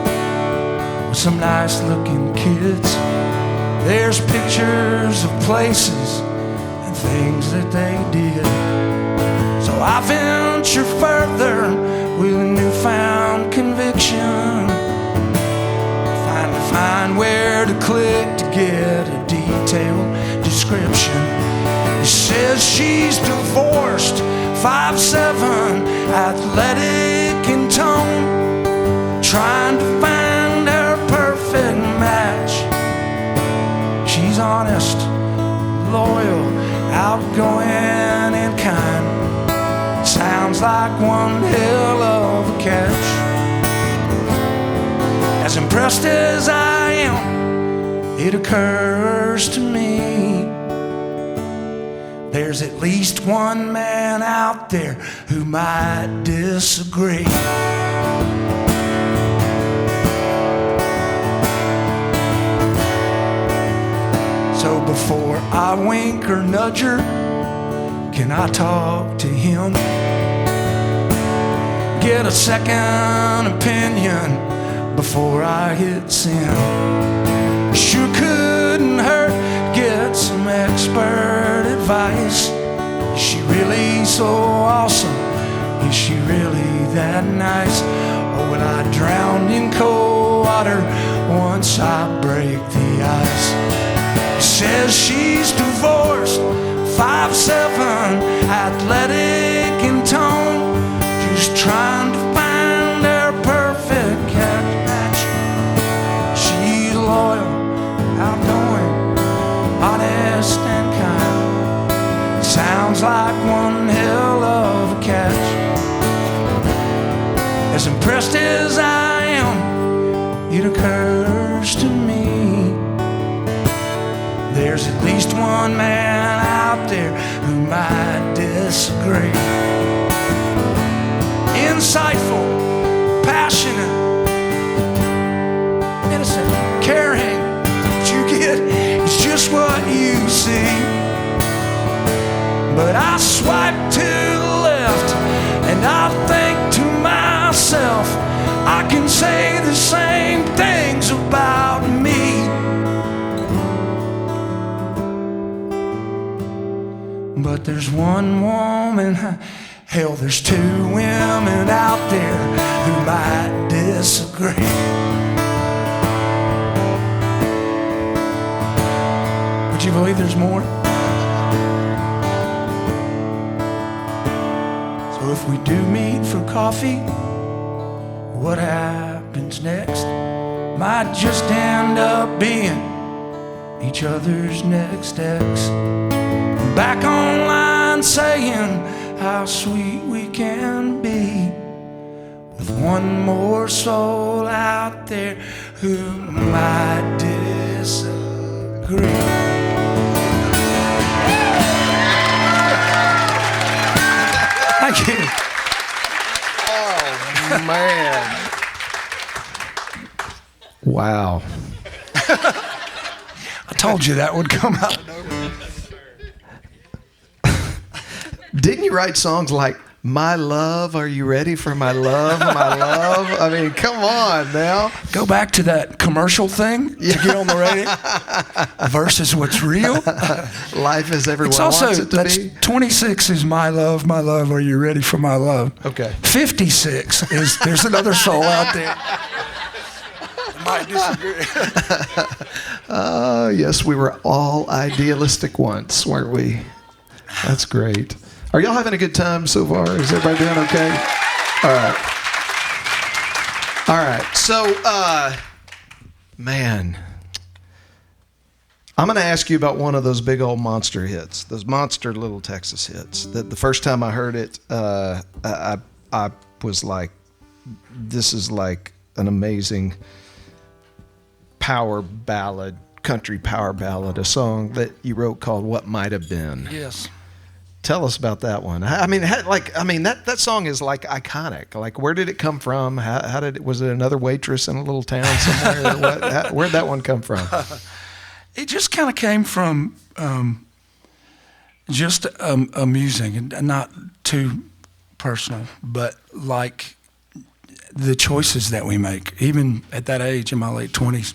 Speaker 1: with some nice looking kids. There's pictures of places and things that they did. So I venture further with a newfound conviction. Trying to find where to click to get a detailed description. It says she's divorced, 5'7", athletic in tone. trying to find her perfect match. She's honest, loyal, outgoing and kind. Sounds like one hell of a catch. As impressed as I am, it occurs to me there's at least one man out there who might disagree. So before I wink or nudge her, can I talk to him? Get a second opinion before I hit send. Sure couldn't hurt, get some expert advice. Is she really so awesome? Is she really that nice? Or will I drown in cold water once I break the ice? Says she's divorced, 5'7", athletic in tone, just trying to find her perfect match. She's loyal, outgoing, honest and kind. Sounds like one hell of a catch. As impressed as I am, it occurs to me there's at least one man out there who might disagree. Insightful, passionate, innocent, caring. What you get is just what you see. But I swipe to the left and I think to myself, I can say the same things about me. But there's one woman, hell, there's two women out there who might disagree. Would you believe there's more? So if we do meet for coffee, what happens next might just end up being each other's next ex. Back online saying how sweet we can be, with one more soul out there who might disagree. Thank you.
Speaker 3: Oh, man. Wow.
Speaker 1: I told you that would come out.
Speaker 3: Didn't you write songs like, "My love, are you ready for my love, my love"? I mean, come on now.
Speaker 1: Go back to that commercial thing to get on the radio versus what's real.
Speaker 3: Life as everyone
Speaker 1: It's also,
Speaker 3: wants it to
Speaker 1: that's
Speaker 3: be.
Speaker 1: 26 is my love, are you ready for my love?
Speaker 3: Okay.
Speaker 1: 56 is, there's another soul out there. Might disagree.
Speaker 3: Yes, we were all idealistic once, weren't we? That's great. Are y'all having a good time so far? Is everybody doing okay? All right. All right. So, man, I'm going to ask you about one of those big old monster hits, those monster little Texas hits. That the first time I heard it, I was like, this is like an amazing power ballad, country power ballad, a song that you wrote called "What Might Have Been."
Speaker 1: Yes.
Speaker 3: Tell us about that one. That song is like iconic. Like, where did it come from? How did it? Was it another waitress in a little town somewhere? Where'd that one come from?
Speaker 1: It just kind of came from just amusing and not too personal, but like the choices that we make, even at that age in my late 20s.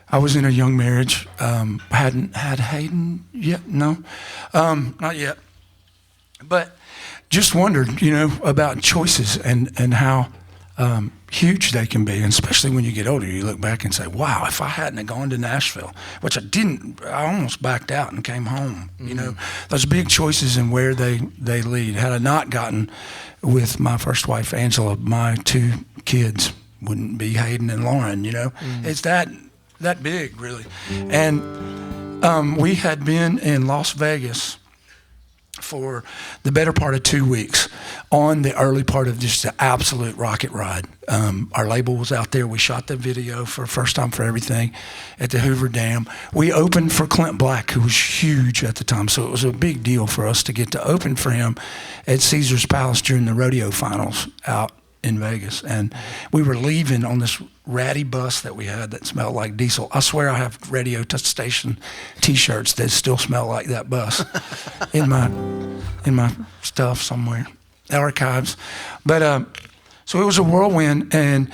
Speaker 1: I was in a young marriage. Hadn't had Hayden yet. No, not yet. But just wondered, about choices and how huge they can be, and especially when you get older, you look back and say, wow, if I hadn't have gone to Nashville, which I didn't, I almost backed out and came home. You know, those big choices in where they lead. Had I not gotten with my first wife, Angela, my 2 kids wouldn't be Hayden and Lauren, you know. It's that big, really. And we had been in Las Vegas for the better part of 2 weeks on the early part of just the absolute rocket ride. Our label was out there. We shot the video for First Time for Everything at the Hoover Dam. We opened for Clint Black, who was huge at the time, so it was a big deal for us to get to open for him at Caesar's Palace during the rodeo finals out in Vegas. And we were leaving on this ratty bus that we had that smelled like diesel. I swear I have radio station T-shirts that still smell like that bus in my stuff somewhere, archives. But so it was a whirlwind, and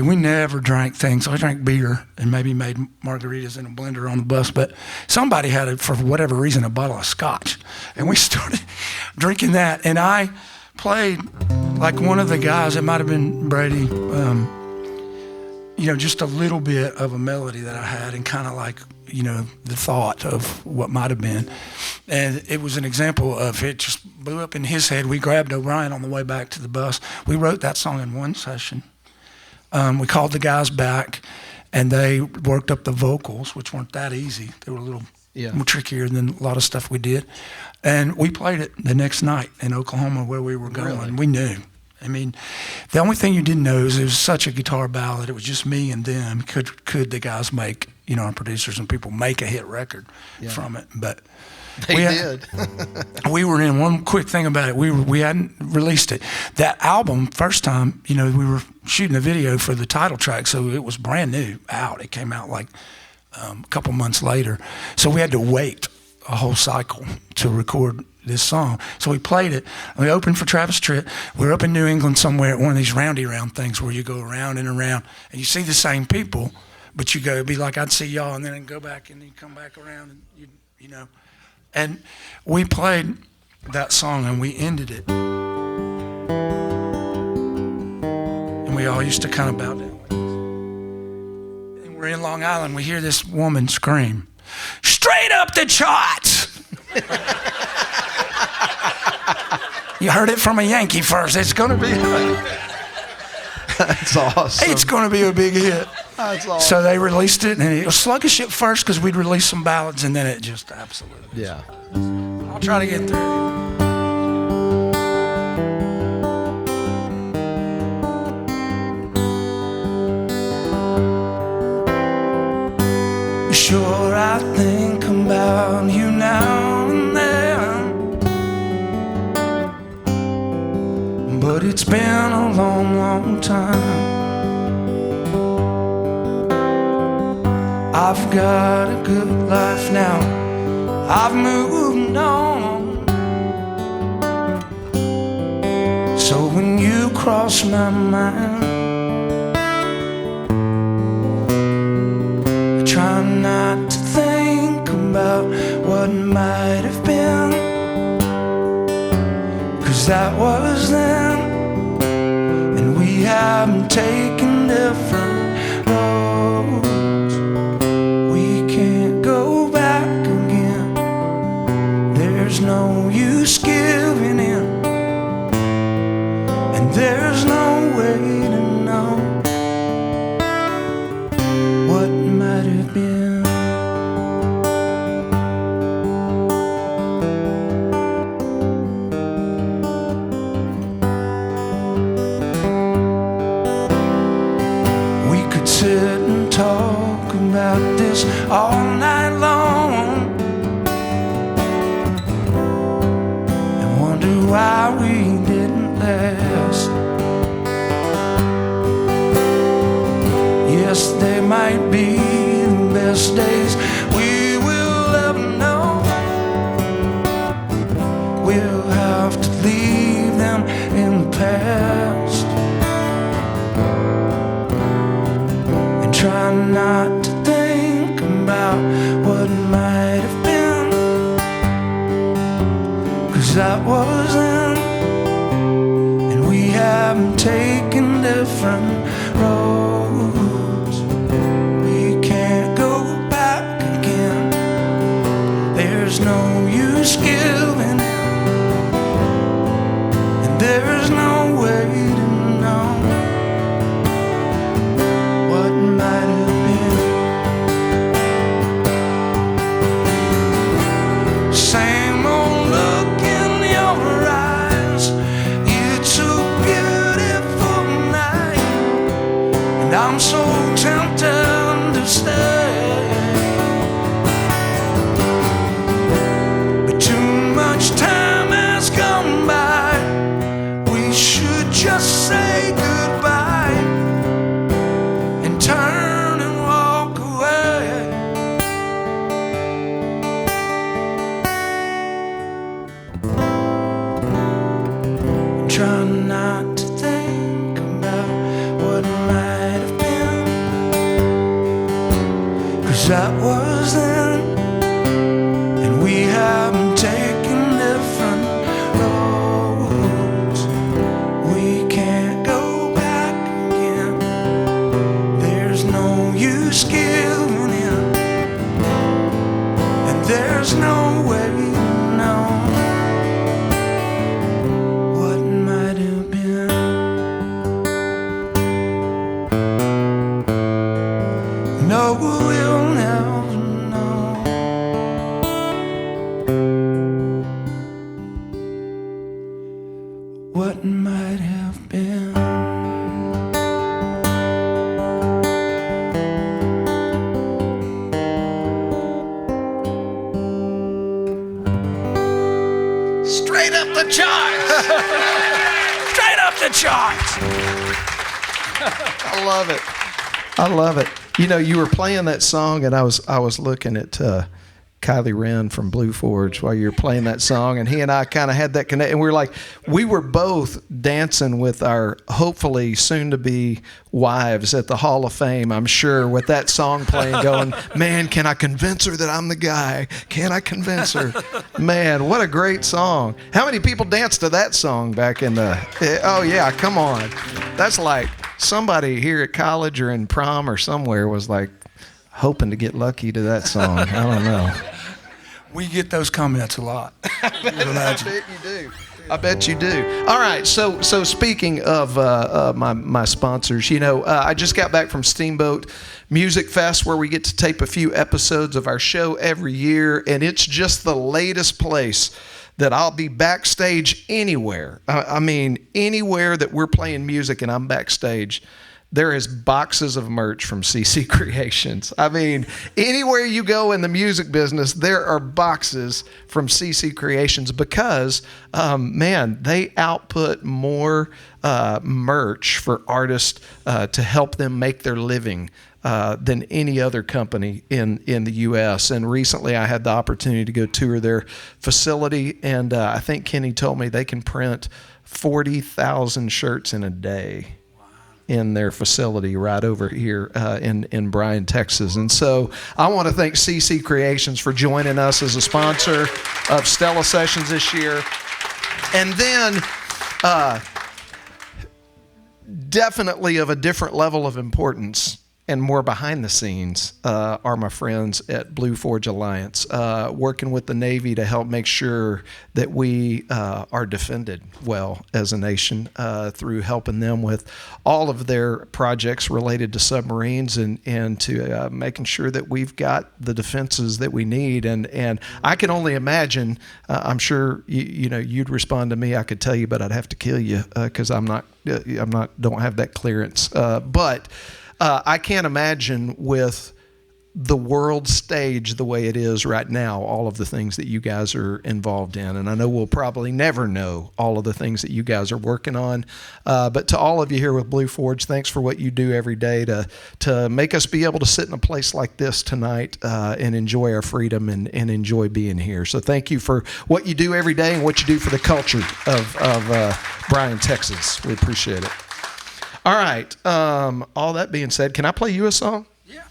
Speaker 1: we never drank things. I drank beer and maybe made margaritas in a blender on the bus, but somebody had, for whatever reason, a bottle of scotch. And we started drinking that, and I played like one of the guys, it might have been Brady, just a little bit of a melody that I had, and kind of like, the thought of what might have been. And it was an example of it just blew up in his head. We grabbed O'Brien on the way back to the bus. We wrote that song in one session. We called the guys back, and they worked up the vocals, which weren't that easy. They were a little more trickier than a lot of stuff we did. And we played it the next night in Oklahoma where we were going. Really? We knew. I mean, the only thing you didn't know is it was such a guitar ballad. It was just me and them. Could the guys make, our producers and people make a hit record from it? But
Speaker 3: they did.
Speaker 1: We were in one quick thing about it. We hadn't released it. That album, First Time, we were shooting a video for the title track, so it was brand new out. It came out like a couple months later. So we had to wait a whole cycle to record this song. So we played it. We opened for Travis Tritt. We were up in New England somewhere at one of these roundy round things where you go around and around and you see the same people, but you go, it'd be like I'd see y'all and then I'd go back and then come back around and And we played that song and we ended it. And we all used to kind of bow down. And we're in Long Island. We hear this woman scream, "Straight up the charts!" You heard it from a Yankee first. It's going to be
Speaker 3: That's awesome.
Speaker 1: It's going to be a big hit.
Speaker 3: That's awesome.
Speaker 1: So they released it, and it was sluggish at first because we'd release some ballads, and then it just absolutely.
Speaker 3: Yeah.
Speaker 1: I'll try to get through it. Sure, I think about you now and then, but it's been a long, long time. I've got a good life now, I've moved on. So when you cross my mind, try not to think about what might have been, 'cause that was then, and we haven't taken different roads. We can't go back again. There's no use giving in, and there's no way to know what might have been. We could sit and talk about this all night long and wonder why we didn't last. Yes, they might be the best days we will ever know. We'll have to leave them in the past and try not to think about what might have been, 'cause that was then, and we haven't taken different different roads. We can't go back again. There's no use giving in, and there's no way to know what might have been. Same old look in your eyes. It's a beautiful night, and I'm so tempted to stay, but too much time has gone by. We should just say goodbye and turn and walk away. Try not to think about what might have been, 'cause that was then, and we haven't taken different roads. We can't go back again. There's no use giving in, and there's no way to know what might have been. No, we'll never know what might have been. Straight up the charts. Straight up the charts.
Speaker 3: I love it. I love it. You know, you were playing that song, and I was looking at Kylie Wren from Blue Forge while you were playing that song, and he and I kind of had that connect, and we were both dancing with our hopefully soon-to-be wives at the Hall of Fame, I'm sure, with that song playing, going, man, can I convince her that I'm the guy? Can I convince her? Man, what a great song. How many people danced to that song back in the, oh yeah, come on. That's like somebody here at college or in prom or somewhere was like hoping to get lucky to that song. I don't know.
Speaker 1: We get those comments a lot.
Speaker 3: I bet you do. I bet you do. All right. So speaking of my sponsors, you know, I just got back from Steamboat Music Fest, where we get to tape a few episodes of our show every year, and it's just the latest place that I'll be backstage anywhere. I mean, anywhere that we're playing music and I'm backstage, there is boxes of merch from CC Creations. I mean, anywhere you go in the music business, there are boxes from CC Creations because, man, they output more merch for artists to help them make their living than any other company in the U.S. And recently I had the opportunity to go tour their facility, and I think Kenny told me they can print 40,000 shirts in a day in their facility right over here in Bryan, Texas. And so I want to thank CC Creations for joining us as a sponsor of Stella Sessions this year. And then definitely of a different level of importance and more behind the scenes are my friends at Blue Forge Alliance, working with the Navy to help make sure that we are defended well as a nation through helping them with all of their projects related to submarines and to making sure that we've got the defenses that we need. And I can only imagine, I'm sure you'd respond to me, I could tell you, but I'd have to kill you because don't have that clearance. But I can't imagine with the world stage the way it is right now, all of the things that you guys are involved in. And I know we'll probably never know all of the things that you guys are working on. But to all of you here with Blue Forge, thanks for what you do every day to make us be able to sit in a place like this tonight and enjoy our freedom and enjoy being here. So thank you for what you do every day and what you do for the culture of Bryan, Texas. We appreciate it. All right. All that being said, can I play you a song?
Speaker 1: Yeah.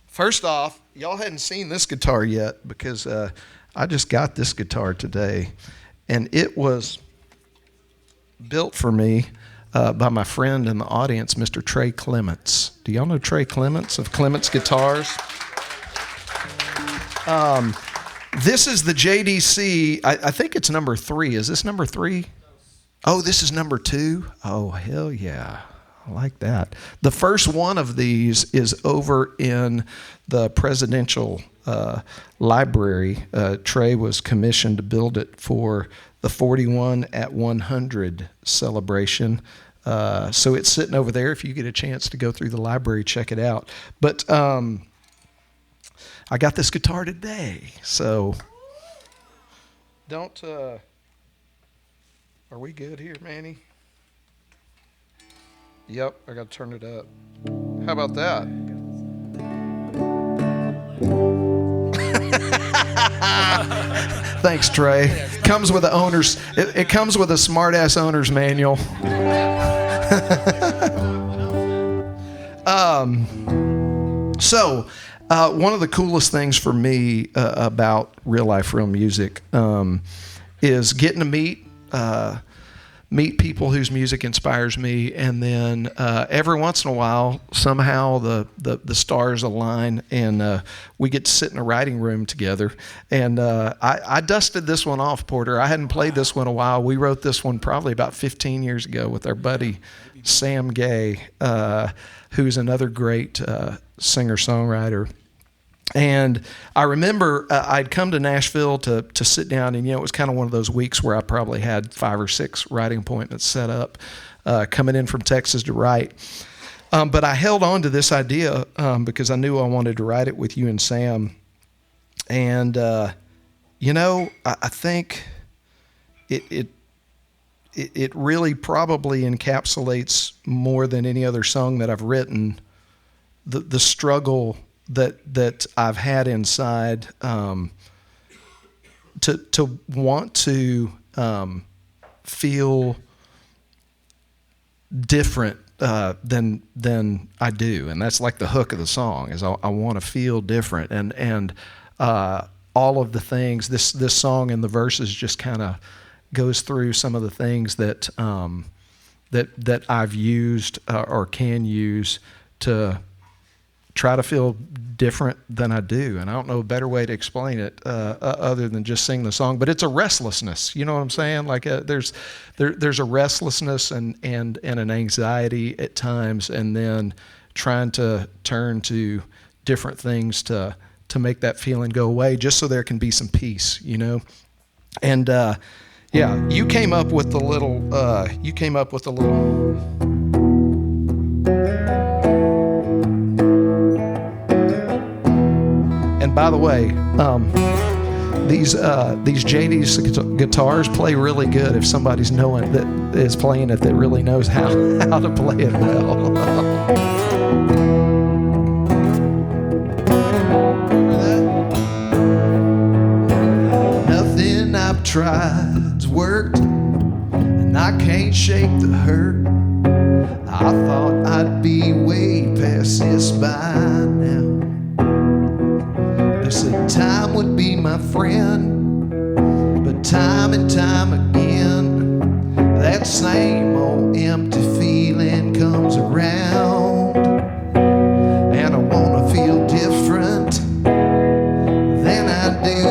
Speaker 3: First off, y'all hadn't seen this guitar yet because I just got this guitar today, and it was built for me by my friend in the audience, Mr. Trey Clements. Do y'all know Trey Clements of Clements Guitars? This is the JDC. I think it's number 3. Is this number 3? Oh, this is number 2? Oh, hell yeah. I like that. The first one of these is over in the presidential library. Trey was commissioned to build it for the 41 at 100 celebration. So it's sitting over there. If you get a chance to go through the library, check it out. But I got this guitar today, so don't... Are we good here, Manny? Yep, I got to turn it up. How about that? Thanks, Trey. Comes with the owner's. It comes with a smart-ass owner's manual. So, one of the coolest things for me about real life, real music is getting to meet people whose music inspires me, and then every once in a while, somehow the stars align, and we get to sit in a writing room together. And I dusted this one off, Porter. I hadn't played this one in a while. We wrote this one probably about 15 years ago with our buddy Sam Gay, who's another great singer-songwriter. And I remember I'd come to Nashville to sit down, and it was kind of one of those weeks where I probably had 5 or 6 writing appointments set up, coming in from Texas to write. But I held on to this idea because I knew I wanted to write it with you and Sam. And I think it really probably encapsulates more than any other song that I've written the struggle that I've had inside to want to feel different than I do, and that's like the hook of the song is I want to feel different, and all of the things. This song and the verses just kind of goes through some of the things that I've used or can use to try to feel different than I do. And I don't know a better way to explain it other than just sing the song. But it's a restlessness, you know what I'm saying? Like there's a restlessness and an anxiety at times, and then trying to turn to different things to make that feeling go away, just so there can be some peace, And you came up with the little. And by the way, these JD's guitars play really good if somebody's that is playing it that really knows how to play it well. Nothing I've tried's worked, and I can't shake the hurt. I thought I'd be way past this by now. They said time would be my friend, but time and time again, that same old empty feeling comes around. And I wanna feel different than I do,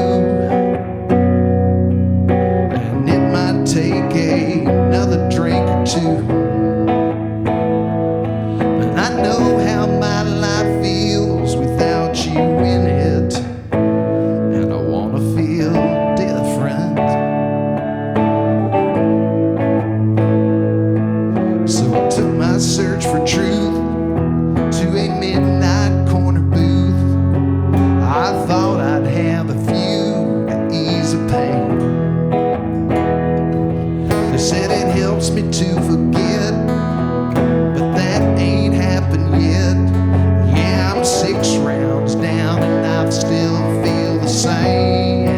Speaker 3: and it might take another drink or two. But I know how my life feels without you in it. Search for truth to a midnight corner booth. I thought I'd have a few to ease the pain. They said it helps me to forget, but that ain't happened yet. Yeah, I'm 6 rounds down and I still feel the same.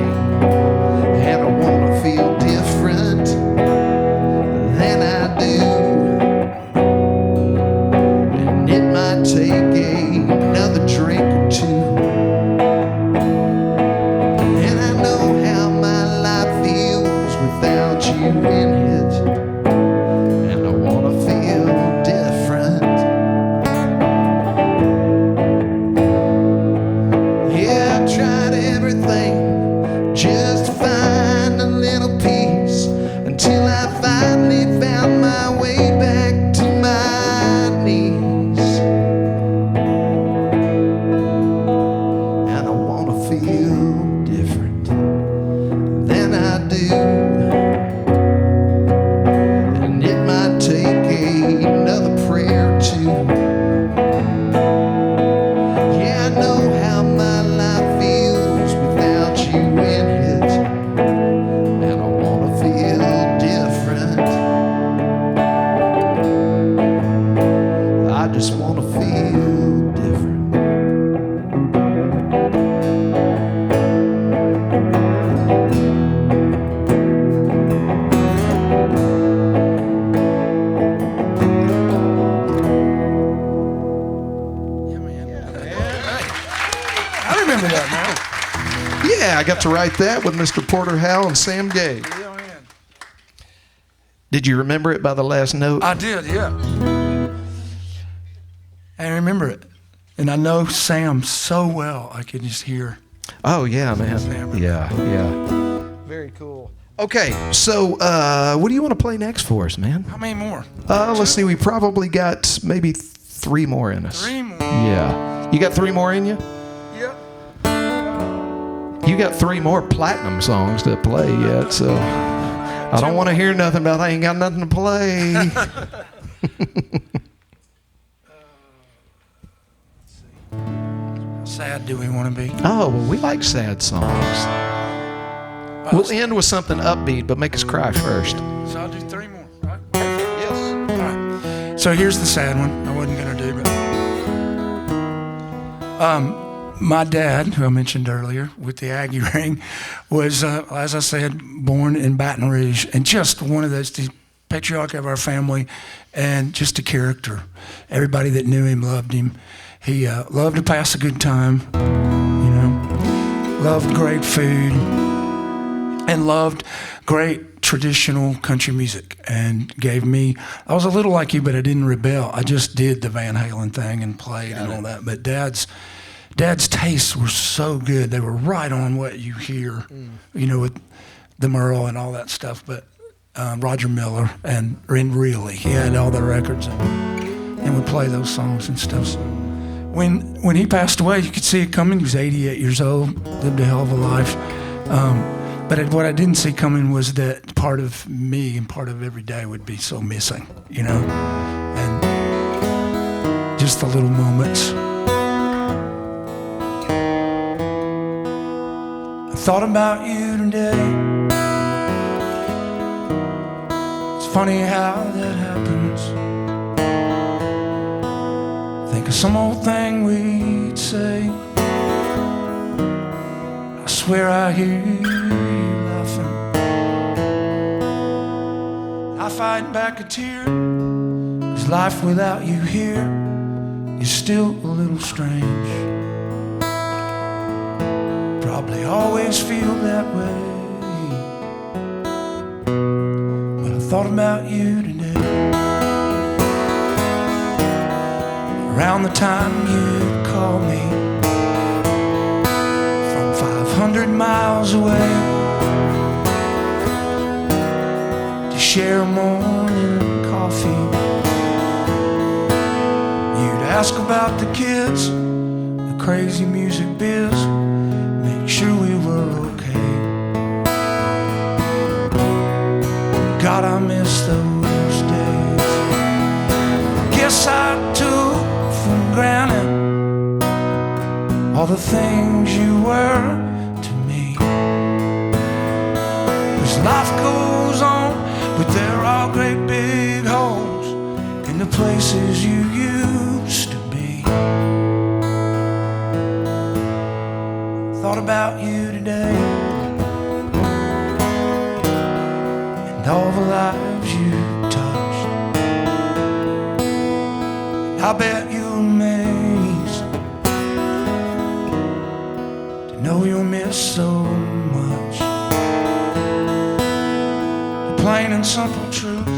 Speaker 3: And I wanna feel different than I do. Take another drink or two. And I know how my life feels without you in it. feel different than I do. And it might take another prayer too. Yeah, I know how my life feels without you in it. And I wanna feel different. I just wanna feel different.
Speaker 1: I remember that, man.
Speaker 3: Yeah, I got to write that with Mr. Porter Howell and Sam Gay.
Speaker 1: Yeah, man.
Speaker 3: Did you remember it by the last note?
Speaker 1: I did, yeah. I remember it. And I know Sam so well, I could just hear.
Speaker 3: Oh, yeah, man.
Speaker 1: Sam.
Speaker 3: Yeah. Very cool. Okay, so what do you want to play next for us, man?
Speaker 1: How many more?
Speaker 3: Let's see. We probably got maybe 3 more in us.
Speaker 1: 3 more.
Speaker 3: Yeah. You got 3 more in you?
Speaker 1: Yep.
Speaker 3: You got 3 more platinum songs to play yet, so I don't want to hear nothing about I ain't got nothing to play.
Speaker 1: How sad do we want to be?
Speaker 3: Oh, well, we like sad songs. We'll end with something upbeat, but make us cry first.
Speaker 1: So I'll do 3 more, right?
Speaker 3: Yes.
Speaker 1: All right. So here's the sad one. I wasn't going to do, but my dad, who I mentioned earlier with the Aggie ring, was, as I said, born in Baton Rouge, and just one of those, the patriarch of our family, and just a character. Everybody that knew him loved him. He loved to pass a good time, you know, loved great food, and loved great traditional country music, and gave me, I was a little like you, but I didn't rebel. I just did the Van Halen thing and played and all that. But Dad's tastes were so good. They were right on what you hear, you know, with the Merle and all that stuff. But Roger Miller and really, he had all the records and would play those songs and stuff. So when he passed away, you could see it coming. He was 88 years old, lived a hell of a life. But what I didn't see coming was that part of me and part of every day would be so missing, you know, and just the little moments. I thought about you today. It's funny how that happens. Think of some old thing we'd say. I swear I hear you laughing. I fight back a tear, 'cause life without you here is still a little strange. Probably always feel that way. But I thought about you today. Around the time you called me 500 miles away to share a morning coffee. You'd ask about the kids, the crazy music biz, make sure we were okay. God, I miss those days. Guess I took for granted all the things you were. Life goes on, but there are great big holes in the places you used to be. Thought about you today and all the lives you touched. I bet you're amazed to know you'll miss so much. Plain and simple truth,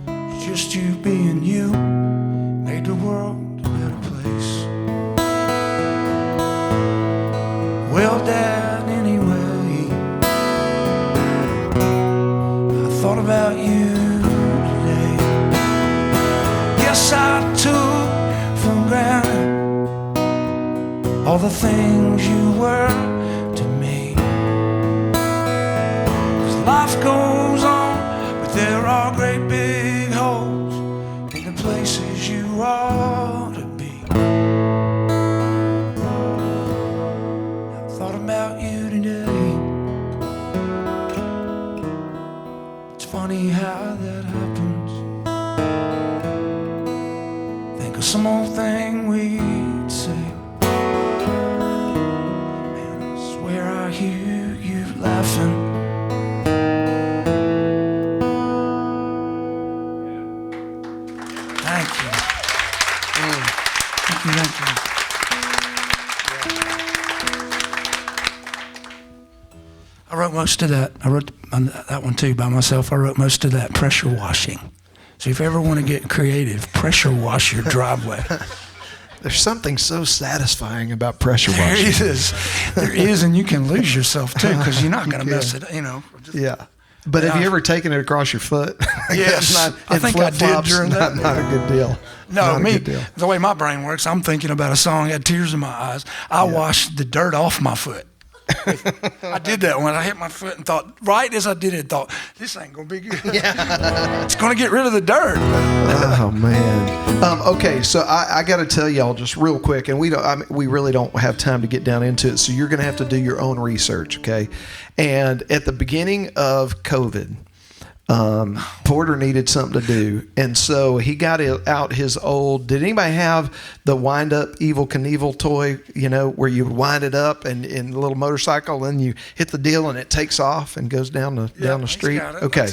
Speaker 1: it's just you being you, made the world a better place. Well, Dad, anyway, I thought about you today. Yes, I took for granted all the things you were. life goes on, but there are great big holes in the places you ought to be. I thought about you today. It's funny how that happens. Think of some old thing we'd say. Man, I swear I hear you laughing. Thank you. Thank you, thank you. I wrote most of that. I wrote that one too by myself. I wrote most of that pressure washing. So if you ever want to get creative, pressure wash your driveway.
Speaker 3: There's something so satisfying about pressure washing.
Speaker 1: There is, and you can lose yourself too because you're not going to mess it,
Speaker 3: Yeah. But have you ever taken it across your foot?
Speaker 1: Yes. I think I did during that.
Speaker 3: Not a good deal.
Speaker 1: No, the way my brain works, I'm thinking about a song, I had tears in my eyes. I washed the dirt off my foot. I did that when I hit my foot and thought, right as I did it, thought, this ain't going to be good. Yeah. It's going to get rid of the dirt.
Speaker 3: Oh, man. Okay, so I got to tell y'all just real quick, and we really don't have time to get down into it, so you're going to have to do your own research, okay? And at the beginning of COVID, Porter needed something to do, and so he got out his old. Did anybody have the wind-up Evel Knievel toy? Where you wind it up and in a little motorcycle, and you hit the deal, and it takes off and goes down the street. Okay.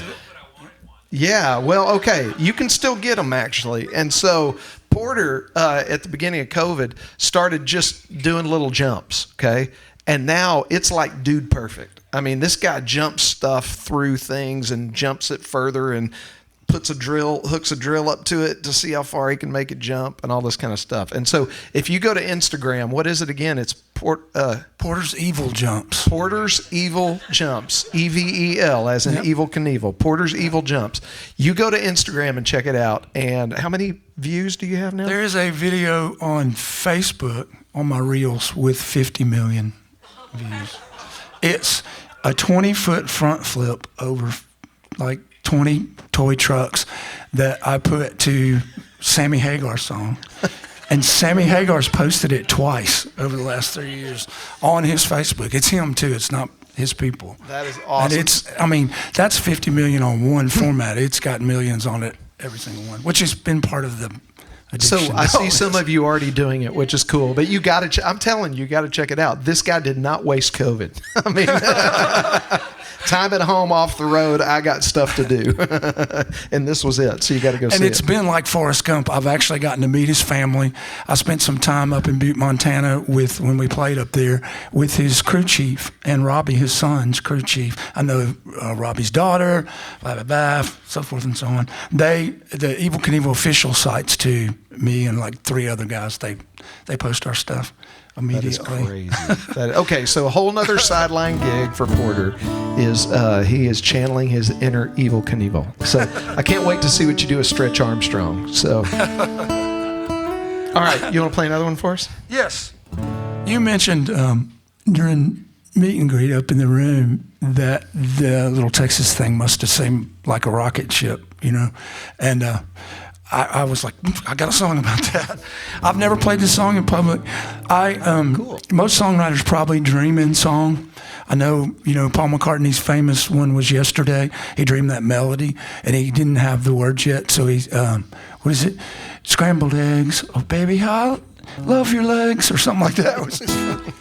Speaker 3: Yeah. Well, okay. You can still get them actually, and so Porter at the beginning of COVID started just doing little jumps. Okay. And now it's like dude perfect. I mean, this guy jumps stuff through things and jumps it further and hooks a drill up to it to see how far he can make it jump and all this kind of stuff. And so if you go to Instagram, what is it again? It's
Speaker 1: Porter's Evil Jumps.
Speaker 3: Porter's Evil Jumps. EVEL as in Evel Knievel. Porter's Evil Jumps. You go to Instagram and check it out. And how many views do you have now?
Speaker 1: There is a video on Facebook on my Reels with 50 million views. It's a 20-foot front flip over like 20 toy trucks that I put to Sammy Hagar's song. And Sammy Hagar's posted it twice over the last 3 years on his Facebook. It's him too. It's not his people.
Speaker 3: That is awesome.
Speaker 1: And that's 50 million on one format. It's got millions on it, every single one, which has been part of the addiction.
Speaker 3: So I see some of you already doing it, which is cool. But you got to. I'm telling you, got to check it out. This guy did not waste COVID. I mean, time at home off the road. I got stuff to do, and this was it. So you got to go see it.
Speaker 1: And it's been like Forrest Gump. I've actually gotten to meet his family. I spent some time up in Butte, Montana when we played up there with his crew chief and Robbie, his son's crew chief. I know Robbie's daughter, blah blah blah, so forth and so on. The Evel Knievel official sites too. Me and like 3 other guys, they post our stuff immediately.
Speaker 3: That is crazy. Okay, so a whole nother sideline gig for Porter is he is channeling his inner Evel Knievel. So I can't wait to see what you do with Stretch Armstrong. So, all right, you want to play another one for us?
Speaker 1: Yes. You mentioned during meet and greet up in the room that the Little Texas thing must have seemed like a rocket ship, and I was like, I got a song about that. I've never played this song in public.
Speaker 3: Cool.
Speaker 1: Most songwriters probably dream in song. I know, Paul McCartney's famous one was Yesterday. He dreamed that melody, and he didn't have the words yet. So he, what is it? Scrambled eggs. Oh, baby, how I love your legs, or something like that.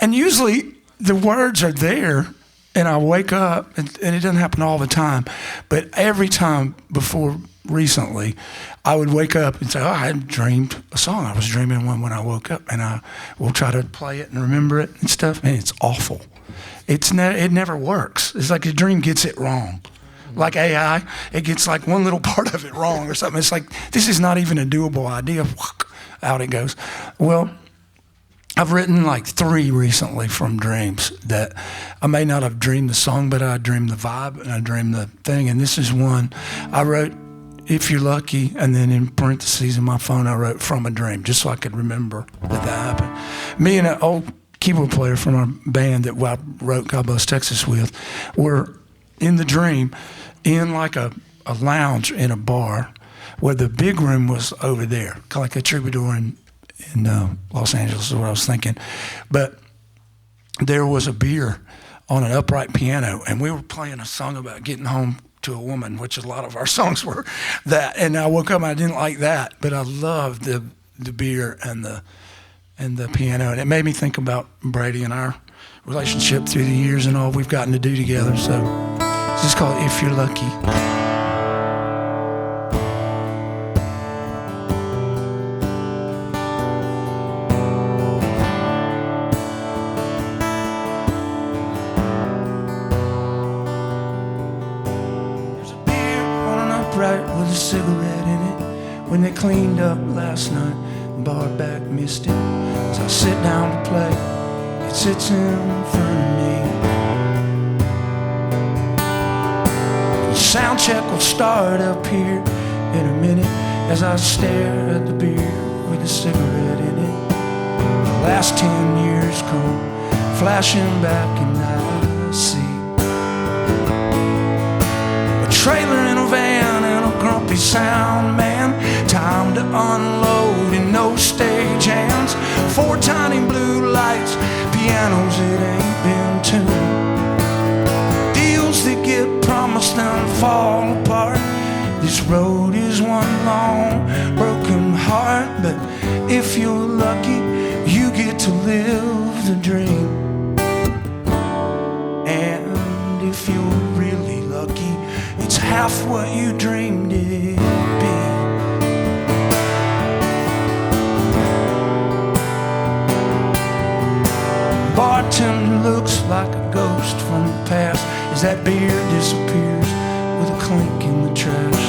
Speaker 1: And usually the words are there, and I wake up, and it doesn't happen all the time, but every time before recently, I would wake up and say, I had dreamed a song. I was dreaming one when I woke up, and I will try to play it and remember it and stuff, and it's awful. It never works. It's like a dream gets it wrong. Like AI, it gets like one little part of it wrong or something. It's like, this is not even a doable idea. Out it goes. Well, I've written like 3 recently from dreams that I may not have dreamed the song, but I dreamed the vibe and I dreamed the thing. And this is one I wrote, If You're Lucky, and then in parentheses in my phone I wrote From a Dream, just so I could remember that happened. Me and an old keyboard player from our band that I wrote God Bless Texas with were in the dream, in like a lounge in a bar, where the big room was over there, kind of like a Troubadour in Los Angeles is what I was thinking. But there was a beer on an upright piano, and we were playing a song about getting home to a woman, which a lot of our songs were that. And I woke up and I didn't like that, but I loved the beer and the piano, and it made me think about Brady and our relationship through the years and all we've gotten to do together. So it's just called If You're Lucky. With a cigarette in it. When they cleaned up last night, the bar back missed it. As I sit down to play, it sits in front of me. The sound check will start up here in a minute as I stare at the beer with a cigarette in it. The last 10 years come flashing back and I see a trailer in a van and a grumpy sound man. Time to unload in no stage hands. 4 tiny blue lights, pianos that ain't been tuned. Deals that get promised and fall apart. This road is one long broken heart. But if you're lucky, you get to live the dream. And if you're really lucky, it's half what you dreamed it'd be. Bartender looks like a ghost from the past as that beer disappears with a clink in the trash.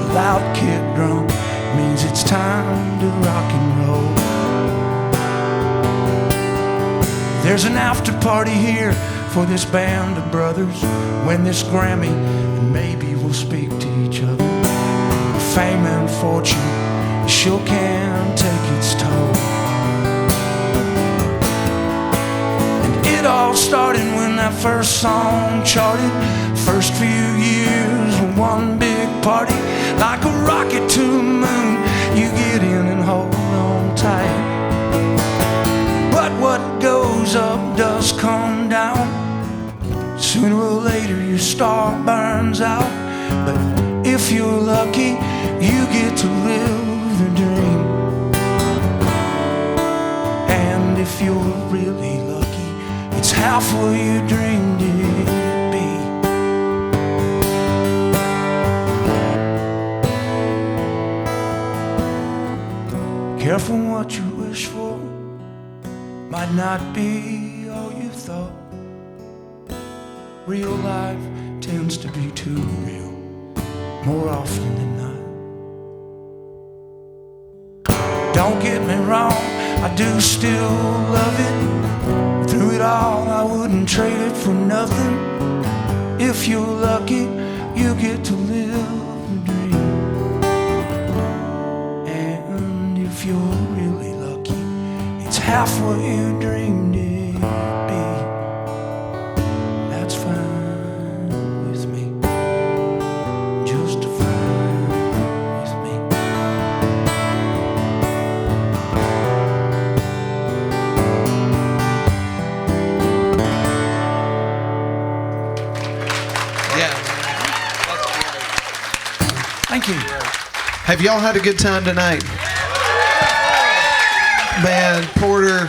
Speaker 1: A loud kick drum means it's time to rock and roll. There's an after party here for this band of brothers. Win this Grammy and maybe we'll speak to each other. Fame and fortune sure can take its toll. And it all started when that first song charted. First few years were one big party. Like a rocket to the moon, you get in and hold on tight. But what goes up does come down. Sooner or later your star burns out. But if you're lucky, you get to live the dream. And if you're really lucky, it's half what you dreamed it'd be. Careful what you wish for, might not be all you thought. Real life tends to be too real, more often than not. Don't get me wrong, I do still love it. Through it all, I wouldn't trade it for nothing. If you're lucky, you get to live the dream. And if you're really lucky, it's half what you dreamed it'd be. That's fine with me, just fine with me.
Speaker 3: Yeah.
Speaker 1: Thank you.
Speaker 3: Have y'all had a good time tonight? Man, Porter,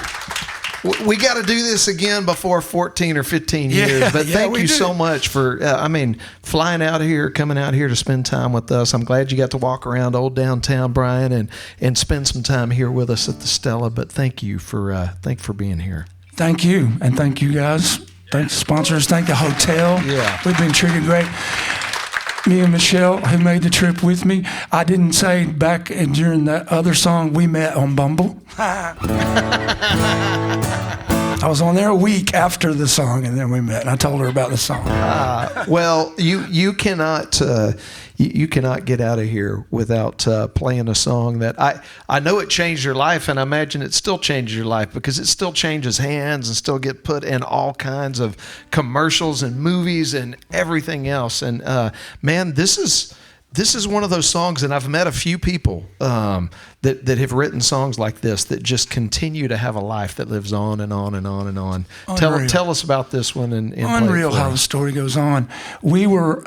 Speaker 3: we got to do this again before 14 or 15 years. But thank you so much for, flying out here, coming out here to spend time with us. I'm glad you got to walk around old downtown Bryan and spend some time here with us at the Stella. But thank you for being here.
Speaker 1: Thank you, and thank you guys. Thank the sponsors. Thank the hotel.
Speaker 3: Yeah,
Speaker 1: we've been treated great. Me and Michelle, who made the trip with me, I didn't say back during that other song we met on Bumble. I I was on there a week after the song, and then we met, and I told her about the song.
Speaker 3: Well, you cannot you cannot get out of here without playing a song that I know it changed your life, and I imagine it still changes your life because it still changes hands and still get put in all kinds of commercials and movies and everything else. And man, this is one of those songs, and I've met a few people that have written songs like this that just continue to have a life that lives on and on and on and on. Tell us about this one. And
Speaker 1: unreal how the story goes on. We were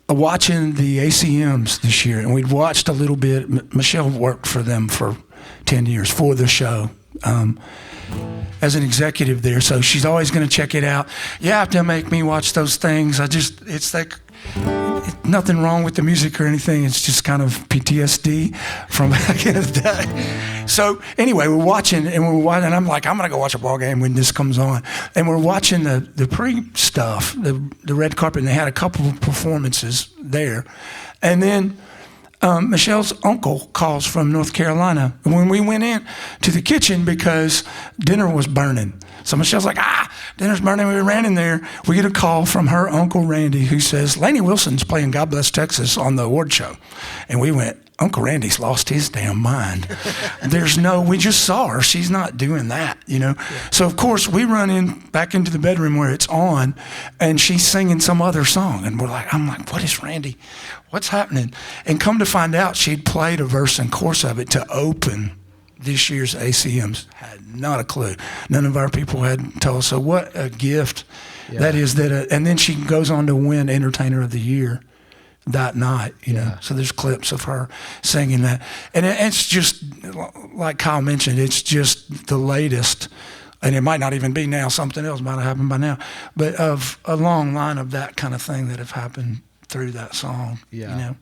Speaker 1: watching the ACMs this year, and we'd watched a little bit. Michelle worked for them for 10 years for the show as an executive there, so she's always going to check it out. You have to make me watch those things. It's like nothing wrong with the music or anything. It's just kind of PTSD from back in the day. So anyway, we're watching, and I'm like, I'm going to go watch a ball game when this comes on. And we're watching the pre-stuff, the red carpet, and they had a couple of performances there. And then Michelle's uncle calls from North Carolina. And when we went in to the kitchen because dinner was burning, so Michelle's like, dinner's burning. We ran in there. We get a call from her Uncle Randy who says, Lainey Wilson's playing God Bless Texas on the award show. And we went, Uncle Randy's lost his damn mind. We just saw her. She's not doing that, Yeah. So, of course, we run back into the bedroom where it's on, and she's singing some other song. And I'm like, what is Randy? What's happening? And come to find out, she'd played a verse and chorus of it to open this year's ACMs. Had not a clue. None of our people had told us. So what a gift that is. And then she goes on to win Entertainer of the Year that night, So there's clips of her singing that. And it's just, like Kyle mentioned, it's just the latest, and it might not even be now, something else might have happened by now, but of a long line of that kind of thing that have happened through that song,
Speaker 3: Well,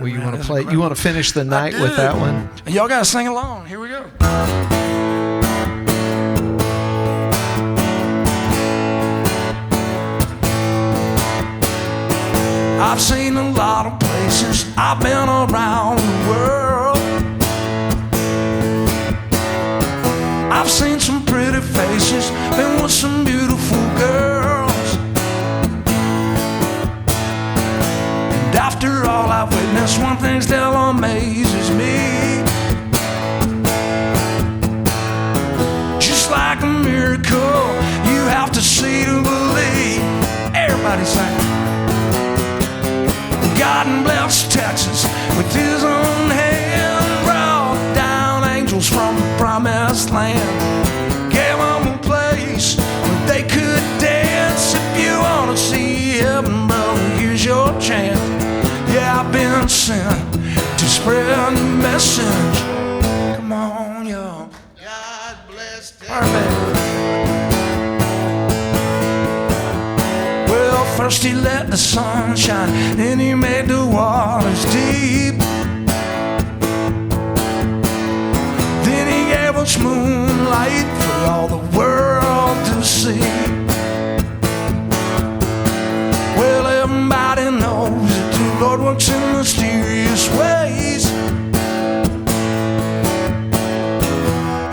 Speaker 3: you want to play? You want to finish the night with that one?
Speaker 1: And y'all got to sing along. Here we go. I've seen a lot of places. I've been around the world. I've seen some pretty faces. Been with some beautiful girls. And after all I've witnessed, one thing still amazes me. Just like a miracle, you have to see to believe. Everybody sing. God bless Texas with his own hand. Brought down angels from the promised land. Gave them a place where they could dance. If you want to see heaven, brother, here's your chance. Yeah, I've been sent to spread the message. Come on, y'all. God bless Texas. Perfect. First he let the sun shine, then he made the waters deep. Then he gave us moonlight for all the world to see. Well, everybody knows that the Lord works in mysterious ways.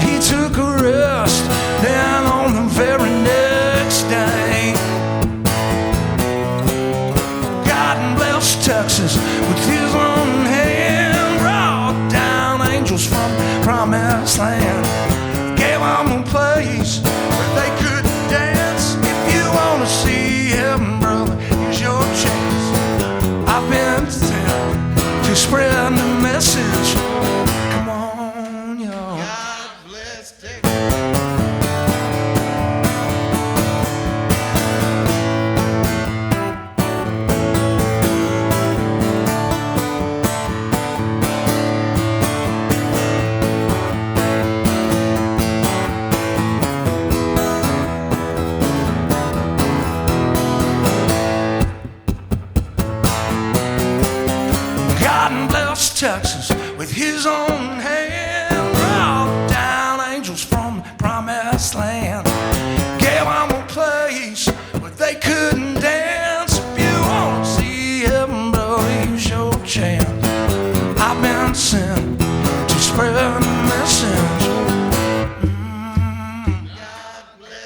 Speaker 1: He took a rest, then on the very next day, Texas with his own hand. Brought down angels from promised land. Gave them a place where they could dance. If you want to see heaven, brother, here's your chance. I've been sent to spread the message. Come on, y'all. God bless Texas. Texas with his own hand. Brought down angels from the promised land. Gave them a place where they couldn't dance. If you want to see heaven, bro, here's your chance. I've been sent to spread the message. God bless.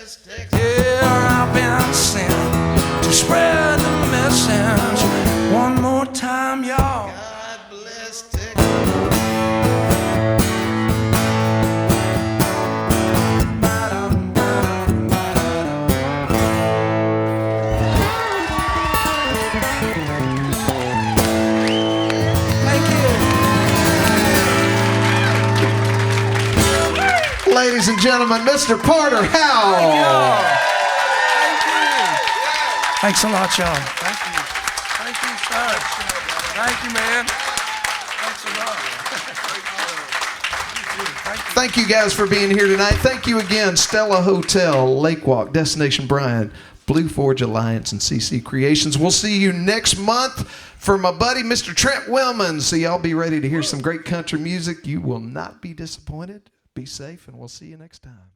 Speaker 1: Here I've been sent to spread the message. One more time, y'all.
Speaker 3: God bless Texas. Ladies and gentlemen, Mr. Porter Howell.
Speaker 1: Thank you. Thanks a lot, y'all. Thank you. Thank you, sir. Thank you, man. Thanks a lot.
Speaker 3: Thank you guys for being here tonight. Thank you again, Stella Hotel, Lake Walk, Destination Bryan, Blue Forge Alliance, and CC Creations. We'll see you next month for my buddy, Mr. Trent Wellman. So y'all be ready to hear some great country music. You will not be disappointed. Be safe, and we'll see you next time.